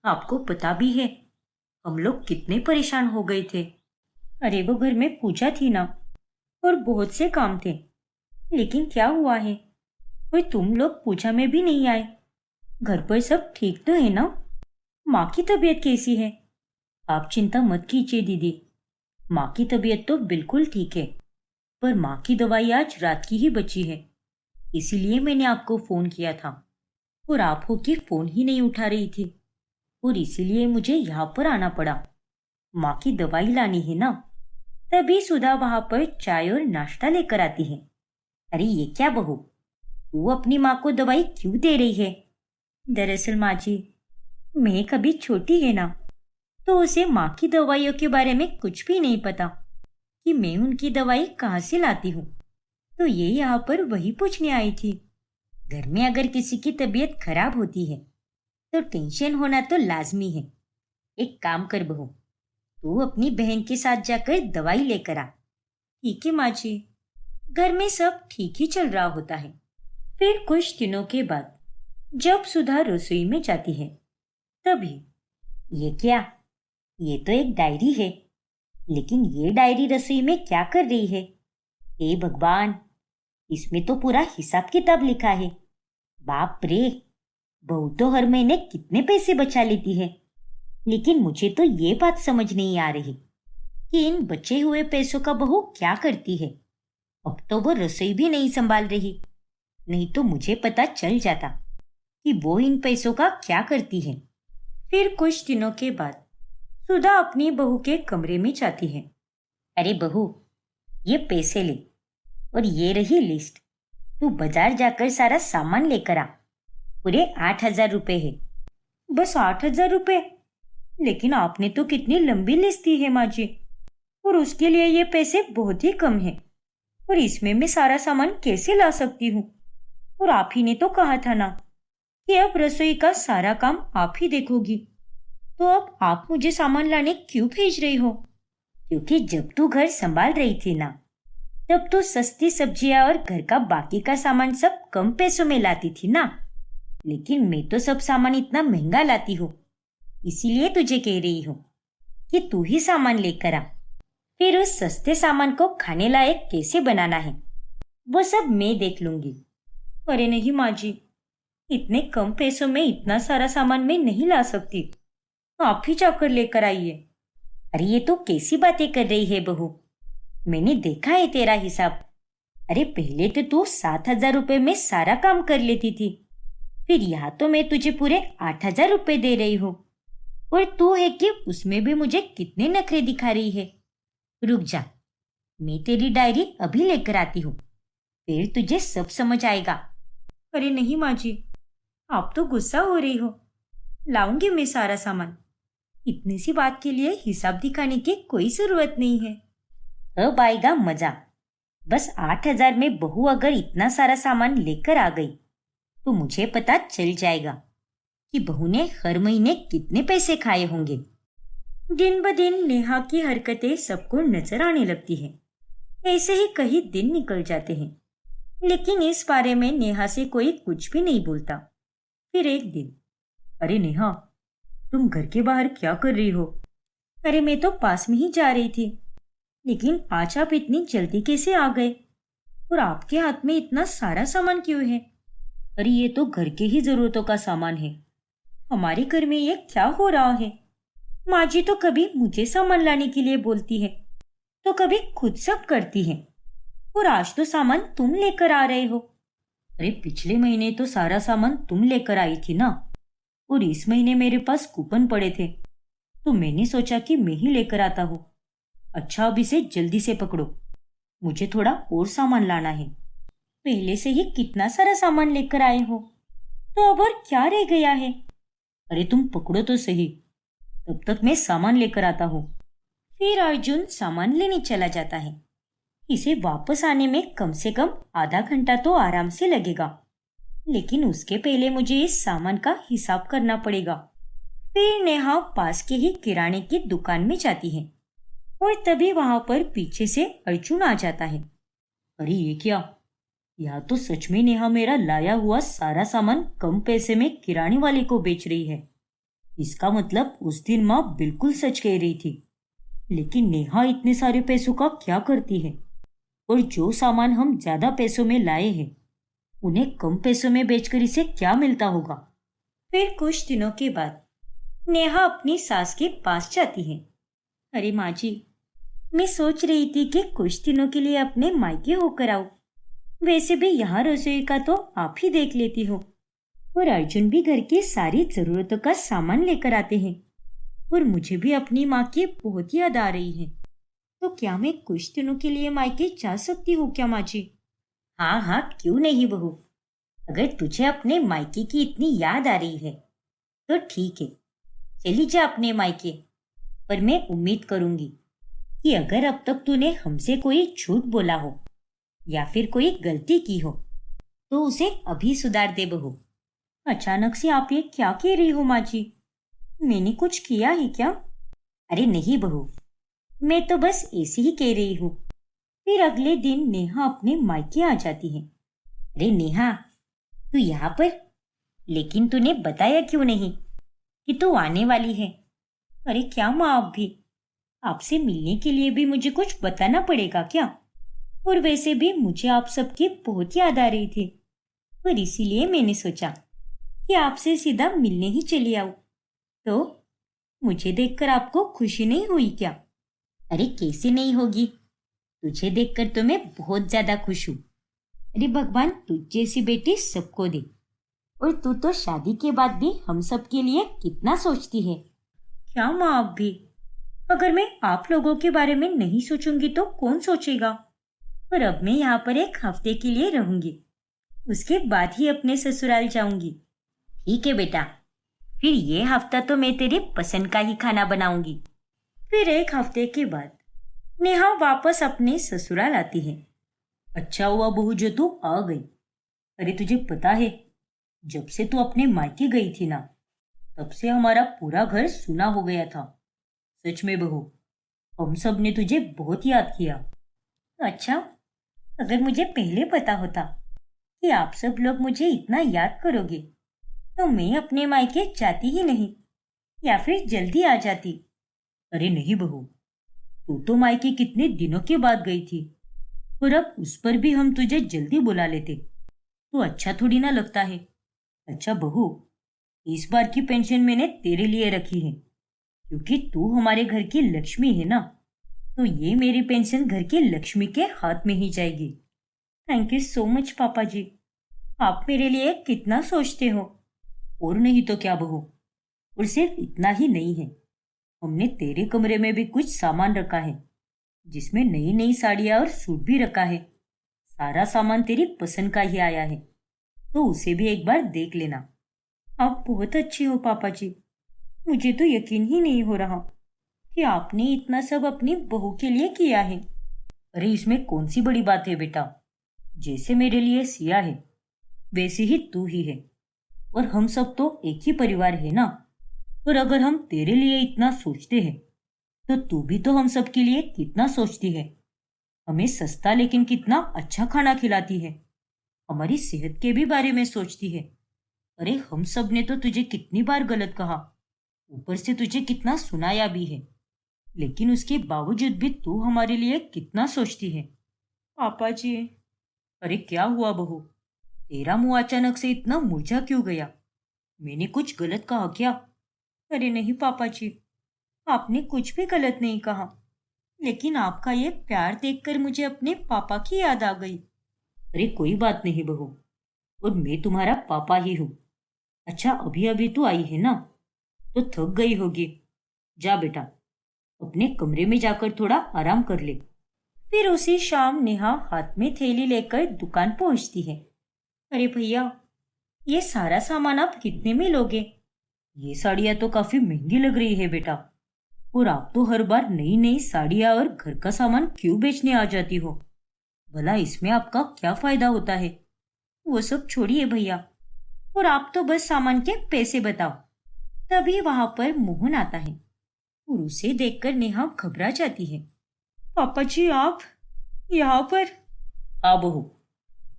आपको पता भी है हम लोग कितने परेशान हो गए थे। अरे वो घर में पूजा थी ना, और बहुत से काम थे। लेकिन क्या हुआ है, कोई तुम लोग पूजा में भी नहीं आए। घर पर सब ठीक तो है ना? माँ की तबीयत कैसी है? आप चिंता मत कीजिए दीदी, माँ की तबीयत तो बिल्कुल ठीक है। पर माँ की दवाई आज रात की ही बची है, इसीलिए मैंने आपको फोन किया था। और आप हो कि फोन ही नहीं उठा रही थी, और इसीलिए मुझे यहाँ पर आना पड़ा। माँ की दवाई लानी है ना। तभी सुधा वहां पर चाय और नाश्ता लेकर आती है। अरे ये क्या बहू, तू अपनी माँ को दवाई क्यों दे रही है? दरअसल माँ जी, मैं कभी छोटी है ना, तो उसे माँ की दवाइयों के बारे में कुछ भी नहीं पता कि मैं उनकी दवाई कहाँ से लाती हूँ। तो ये यहाँ पर वही पूछने आई थी। घर में अगर किसी की तबीयत खराब होती है तो टेंशन होना तो लाजमी है। एक काम कर बहू, तू अपनी बहन के साथ जाकर दवाई लेकर आ। ठीक है माँ जी। घर में सब ठीक ही चल रहा होता है। फिर कुछ दिनों के बाद जब सुधा रसोई में जाती है, तभी ये क्या, ये तो एक डायरी है। लेकिन ये डायरी रसोई में क्या कर रही है? हे भगवान, इसमें तो पूरा हिसाब किताब लिखा है। बाप रे, बहू तो हर महीने कितने पैसे बचा लेती है। लेकिन मुझे तो ये बात समझ नहीं आ रही कि इन बचे हुए पैसों का बहू क्या करती है। अब तो वो रसोई भी नहीं संभाल रही, नहीं तो मुझे पता चल जाता कि वो इन पैसों का क्या करती है। फिर कुछ दिनों के बाद सुधा अपनी बहू के कमरे में जाती है। अरे बहू, ये पैसे ले, और ये रही लिस्ट। तू बाजार जाकर सारा सामान लेकर आ। पूरे 8,000 रुपए है। बस 8,000 रुपए? लेकिन आपने तो कितनी लंबी लिस्ट दी है माँ जी, और उसके लिए ये पैसे बहुत ही कम है। और इसमें मैं सारा सामान कैसे ला सकती हूँ? और आप ही ने तो कहा था ना कि अब रसोई का सारा काम आप ही देखोगी। तो अब आप मुझे सामान लाने क्यों भेज रही हो? क्योंकि जब तू घर संभाल रही थी ना, तब तो सस्ती सब्जियां और घर का बाकी का सामान सब कम पैसों में लाती थी ना। लेकिन मैं तो सब सामान इतना महंगा लाती हूँ, इसीलिए तुझे कह रही हूँ कि तू ही सामान लेकर आ। फिर उस सस्ते सामान को खाने लायक कैसे बनाना है, वो सब मैं देख लूंगी। अरे नहीं माँ जी, इतने कम पैसों में इतना सारा सामान मैं नहीं ला सकती। आप ही जाकर लेकर आइए। अरे ये तो कैसी बातें कर रही है बहू, मैंने देखा है तेरा हिसाब। अरे पहले तो तू 7,000 रुपए में सारा काम कर लेती थी, फिर यहाँ तो मैं तुझे पूरे 8,000 रुपए दे रही हूँ, और तू है कि उसमें भी मुझे कितने नखरे दिखा रही है। रुक जा, मैं तेरी डायरी अभी लेकर आती हूँ, फिर तुझे सब समझ आएगा। अरे नहीं माँ जी, आप तो गुस्सा हो रही हो। लाऊंगी मैं सारा सामान, इतनी सी बात के लिए हिसाब दिखाने की कोई जरूरत नहीं है। अब आएगा मजा। बस 8,000 में बहू अगर इतना सारा सामान लेकर आ गई तो मुझे पता चल जाएगा कि बहू ने हर महीने कितने पैसे खाए होंगे। दिन ब दिन नेहा की हरकतें सबको नजर आने लगती हैं। ऐसे ही कई दिन निकल जाते हैं, लेकिन इस बारे में नेहा से कोई कुछ भी नहीं बोलता। फिर एक दिन, अरे नेहा, तुम घर के बाहर क्या कर रही हो? अरे मैं तो पास में ही जा रही थी, लेकिन आज आप इतनी जल्दी कैसे आ गए? और आपके हाथ में इतना सारा सामान क्यों है? अरे ये तो घर के ही जरूरतों का सामान है। हमारे घर में ये क्या हो रहा है? माँ जी तो कभी मुझे सामान लाने के लिए बोलती है, तो कभी खुद सब करती है, और आज तो सामान तुम लेकर आ रहे हो। अरे पिछले महीने तो सारा सामान तुम लेकर आई थी ना, और इस महीने मेरे पास कूपन पड़े थे, तो मैंने सोचा कि मैं ही लेकर आता हूँ। अच्छा अब इसे जल्दी से पकड़ो, मुझे थोड़ा और सामान लाना है। पहले से ही कितना सारा सामान लेकर आए हो, तो अब और क्या रह गया है? अरे तुम पकड़ो तो सही, तब तक मैं सामान लेकर आता हूँ। फिर अर्जुन सामान लेने चला जाता है। इसे वापस आने में कम से कम आधा घंटा तो आराम से लगेगा, लेकिन उसके पहले मुझे इस सामान का हिसाब करना पड़ेगा। फिर नेहा पास के ही किराने की दुकान में जाती है, और तभी वहां पर पीछे से अर्जुन आ जाता है। अरे ये क्या, या तो सच में नेहा मेरा लाया हुआ सारा सामान कम पैसे में किराने वाले को बेच रही है। इसका मतलब उस दिन माँ बिल्कुल सच कह रही थी। लेकिन नेहा इतने सारे पैसों का क्या करती है? और जो सामान हम ज्यादा पैसों में लाए हैं उन्हें कम पैसों में बेचकर इसे क्या मिलता होगा? फिर कुछ दिनों के बाद नेहा अपनी सास के पास जाती है। अरे माँ जी, मैं सोच रही थी कि कुछ दिनों के लिए अपने मायके होकर आऊं। वैसे भी यहाँ रसोई का तो आप ही देख लेती हो, और अर्जुन भी घर की सारी जरूरतों का सामान लेकर आते हैं, और मुझे भी अपनी माँ की बहुत याद आ रही है। तो क्या मैं कुछ दिनों के लिए मायके जा सकती हूँ क्या माँ जी? हाँ हाँ, क्यों नहीं बहू। अगर तुझे अपने मायके की इतनी याद आ रही है तो ठीक है, चली जा अपने मायके। पर मैं उम्मीद करूंगी कि अगर अब तक तूने हमसे कोई झूठ बोला हो या फिर कोई गलती की हो तो उसे अभी सुधार दे बहू। अचानक से आप ये क्या कह रही हो माँ जी? मैंने कुछ किया है क्या? अरे नहीं बहू, मैं तो बस ऐसे ही कह रही हूँ। फिर अगले दिन नेहा अपने मायके आ जाती है। अरे नेहा, तू यहाँ पर? लेकिन तूने बताया क्यों नहीं कि तू आने वाली है? अरे क्या माँ, आप भी आपसे मिलने के लिए भी मुझे कुछ बताना पड़ेगा क्या? और वैसे भी मुझे आप सबकी बहुत याद आ रही थी, और इसीलिए मैंने सोचा कि आपसे सीधा मिलने ही चली आऊं। तो मुझे देखकर आपको खुशी नहीं हुई क्या? अरे कैसे नहीं होगी, तुझे देखकर तो मैं बहुत ज्यादा खुश हूँ। अरे भगवान तुझ जैसी बेटी सबको दे। और तू तो शादी के बाद भी हम सब के लिए कितना सोचती है। क्या माँ, आप भी? अगर मैं आप लोगों के बारे में नहीं सोचूंगी तो कौन सोचेगा? पर अब मैं यहाँ पर एक हफ्ते के लिए रहूंगी, उसके बाद ही अपने ससुराल जाऊंगी। ठीक है बेटा, फिर ये हफ्ता तो मैं तेरी पसंद का ही खाना बनाऊंगी। फिर एक हफ्ते के बाद नेहा वापस अपने ससुराल आती है। अच्छा हुआ बहू जो तू आ गई। अरे तुझे पता है, जब से तू अपने मायके गई थी ना, तब से हमारा पूरा घर सूना हो गया था। सच में बहू, हम सब ने तुझे बहुत याद किया। अच्छा, अगर मुझे पहले पता होता कि आप सब लोग मुझे इतना याद करोगे तो मैं अपने मायके जाती ही नहीं, या फिर जल्दी आ जाती। अरे नहीं बहू, तू तो मायके कितने दिनों के बाद गई थी, और अब उस पर भी हम तुझे जल्दी बुला लेते तो अच्छा थोड़ी ना लगता है। अच्छा बहू, इस बार की पेंशन मैंने तेरे लिए रखी है, क्योंकि तू हमारे घर की लक्ष्मी है ना, तो ये मेरी पेंशन घर की लक्ष्मी के हाथ में ही जाएगी। थैंक यू सो मच पापा जी, आप मेरे लिए कितना सोचते हो। और नहीं तो क्या बहू, और सिर्फ इतना ही नहीं है, हमने तेरे कमरे में भी कुछ सामान रखा है, जिसमें नई नई साड़ियाँ और सूट भी रखा है। सारा सामान तेरी पसंद का ही आया है, तो उसे भी एक बार देख लेना। आप बहुत अच्छे हो पापा जी, मुझे तो यकीन ही नहीं हो रहा कि आपने इतना सब अपनी बहू के लिए किया है। अरे इसमें कौन सी बड़ी बात है बेटा, जैसे मेरे लिए सिया है वैसे ही तू ही है, और हम सब तो एक ही परिवार है ना। और अगर हम तेरे लिए इतना सोचते हैं तो तू भी तो हम सब के लिए कितना सोचती है। हमें सस्ता लेकिन कितना अच्छा खाना खिलाती है, हमारी सेहत के भी बारे में सोचती है। अरे हम सब ने तो तुझे कितनी बार गलत कहा, ऊपर से तुझे कितना सुनाया भी है, लेकिन उसके बावजूद भी तू हमारे लिए कितना सोचती है। पापा जी। अरे क्या हुआ बहू, तेरा मुंह अचानक से इतना मुरझा क्यों गया? मैंने कुछ गलत कहा क्या? अरे नहीं पापा जी, आपने कुछ भी गलत नहीं कहा, लेकिन आपका ये प्यार देखकर मुझे अपने पापा की याद आ गई। अरे कोई बात नहीं बहू, और मैं तुम्हारा पापा ही हूँ। अच्छा अभी अभी तू आई है ना, तो थक गई होगी। जा बेटा, अपने कमरे में जाकर थोड़ा आराम कर ले। फिर उसी शाम नेहा हाथ में थैली लेकर दुकान पहुंचती है। अरे भैया, ये सारा सामान आप कितने में लोगे? ये साड़ियाँ तो काफी महंगी लग रही है बेटा, और आप तो हर बार नई नई साड़ियाँ और घर का सामान क्यों बेचने आ जाती हो? भला इसमें आपका क्या फायदा होता है? वो सब छोड़िए भैया, और आप तो बस सामान के पैसे बताओ। तभी वहां पर मोहन आता है, और उसे देखकर नेहा घबरा जाती है। पापा जी, आप यहाँ पर? हाँ बहू,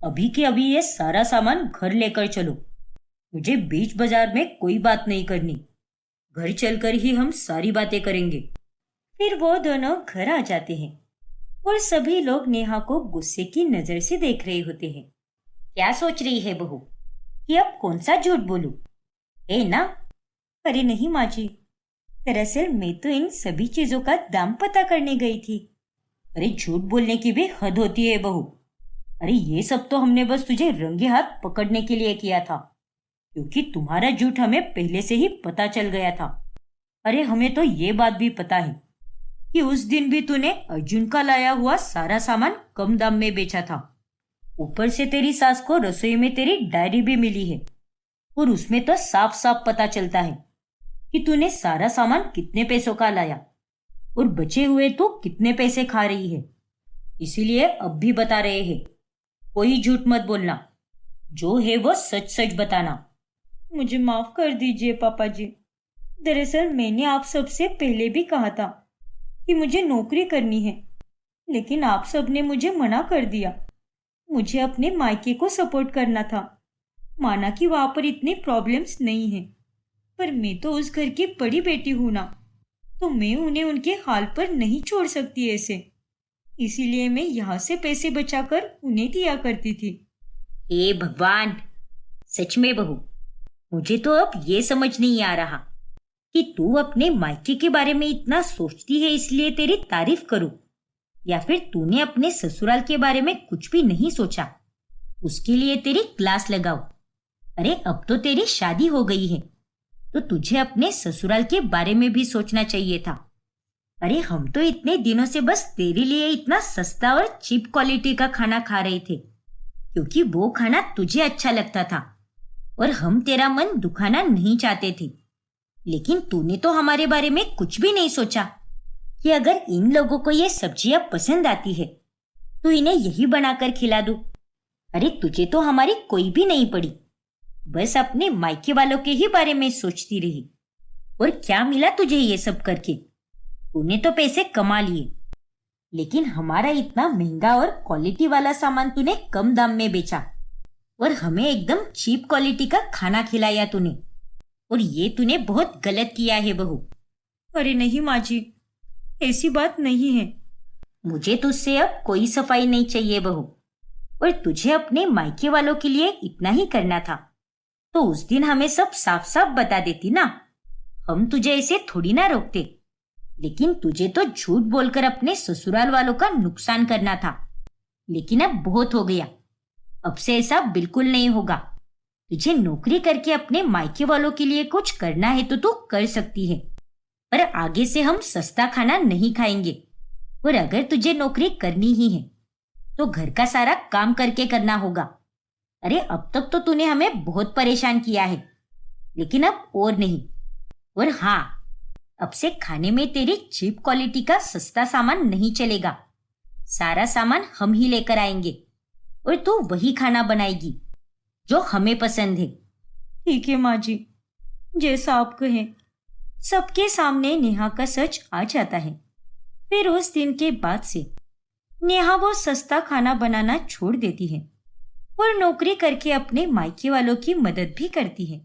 अभी के अभी ये सारा सामान घर लेकर चलो। मुझे बीच बाजार में कोई बात नहीं करनी। घर चलकर ही हम सारी बातें करेंगे। फिर वो दोनों घर आ जाते हैं और सभी लोग नेहा को गुस्से की नजर से देख रहे होते हैं। क्या सोच रही है बहू कि अब कौन सा झूठ बोलूं? है ना? अरे नहीं माँ जी, दरअसल मैं तो इन सभी चीजों का दाम पता करने गई थी। अरे झूठ बोलने की भी हद होती है बहू। अरे ये सब तो हमने बस तुझे रंगे हाथ पकड़ने के लिए किया था, क्योंकि तुम्हारा झूठ हमें पहले से ही पता चल गया था। अरे हमें तो ये बात भी पता है कि उस दिन भी तूने अर्जुन का लाया हुआ सारा सामान कम दाम में बेचा था। ऊपर से तेरी सास को रसोई में तेरी डायरी भी मिली है और उसमें तो साफ साफ पता चलता है कि तूने सारा सामान कितने पैसों का लाया और बचे हुए तू कितने पैसे खा रही है। इसीलिए अब भी बता रहे हैं, कोई झूठ मत बोलना, जो है वो सच सच बताना। मुझे माफ कर दीजिए पापा जी। दरअसल मैंने आप सबसे पहले भी कहा था कि मुझे नौकरी करनी है, लेकिन आप सबने मुझे मना कर दिया। मुझे अपने मायके को सपोर्ट करना था। माना कि वहां पर इतनी प्रॉब्लम्स नहीं है, पर मैं तो उस घर की बड़ी बेटी हूं ना, तो मैं उन्हें उनके हाल पर नहीं छोड़ सकती ऐसे। इसीलिए मैं यहाँ से पैसे बचाकर उन्हें दिया करती थी। हे भगवान, सच में बहू, मुझे तो अब ये समझ नहीं आ रहा कि तू अपने मायके के बारे में इतना सोचती है इसलिए तेरी तारीफ करूं, या फिर तूने अपने ससुराल के बारे में कुछ भी नहीं सोचा उसके लिए तेरी क्लास लगाओ। अरे अब तो तेरी शादी हो गई है, तो तुझे अपने ससुराल के बारे में भी सोचना चाहिए था। अरे हम तो इतने दिनों से बस तेरे लिए इतना सस्ता और चीप क्वालिटी का खाना खा रहे थे, क्योंकि वो खाना तुझे अच्छा लगता था और हम तेरा मन दुखाना नहीं चाहते थे। लेकिन तूने तो हमारे बारे में कुछ भी नहीं सोचा कि अगर इन लोगों को ये सब्जियां पसंद आती है तो इन्हें यही बनाकर खिला दूं। अरे तुझे तो हमारी कोई भी नहीं पड़ी, बस अपने मायके वालों के ही बारे में सोचती रही। और क्या मिला तुझे ये सब करके? तूने तो पैसे कमा लिए, लेकिन हमारा इतना महंगा और क्वालिटी वाला सामान तूने कम दाम में बेचा और हमें एकदम चीप क्वालिटी का खाना खिलाया तूने। और ये तूने बहुत गलत किया है बहू। अरे नहीं माँ जी, ऐसी बात नहीं है। मुझे तुझसे अब कोई सफाई नहीं चाहिए बहू। और तुझे अपने मायके वालों के लिए इतना ही करना था तो उस दिन हमें सब साफ साफ बता देती ना। हम तुझे ऐसे थोड़ी ना रोकते, लेकिन तुझे तो झूठ बोलकर अपने ससुराल वालों का नुकसान करना था। लेकिन अब बहुत हो गया, अब से ऐसा बिल्कुल नहीं होगा। तुझे नौकरी करके अपने मायके वालों के लिए कुछ करना है तो तू कर सकती है, पर आगे से हम सस्ता खाना नहीं खाएंगे। और अगर तुझे नौकरी करनी ही है तो घर का सारा काम करके करना होगा। अरे अब तक तो तूने हमें बहुत परेशान किया है, लेकिन अब और नहीं। और हाँ, अब से खाने में तेरी चीप क्वालिटी का सस्ता सामान नहीं चलेगा। सारा सामान हम ही लेकर आएंगे और तू वही खाना बनाएगी जो हमें पसंद है। ठीक है माँ जी, जैसा आप कहें। सबके सामने नेहा का सच आ जाता है। फिर उस दिन के बाद से नेहा वो सस्ता खाना बनाना छोड़ देती है और नौकरी करके अपने मायके वालों की मदद भी करती है।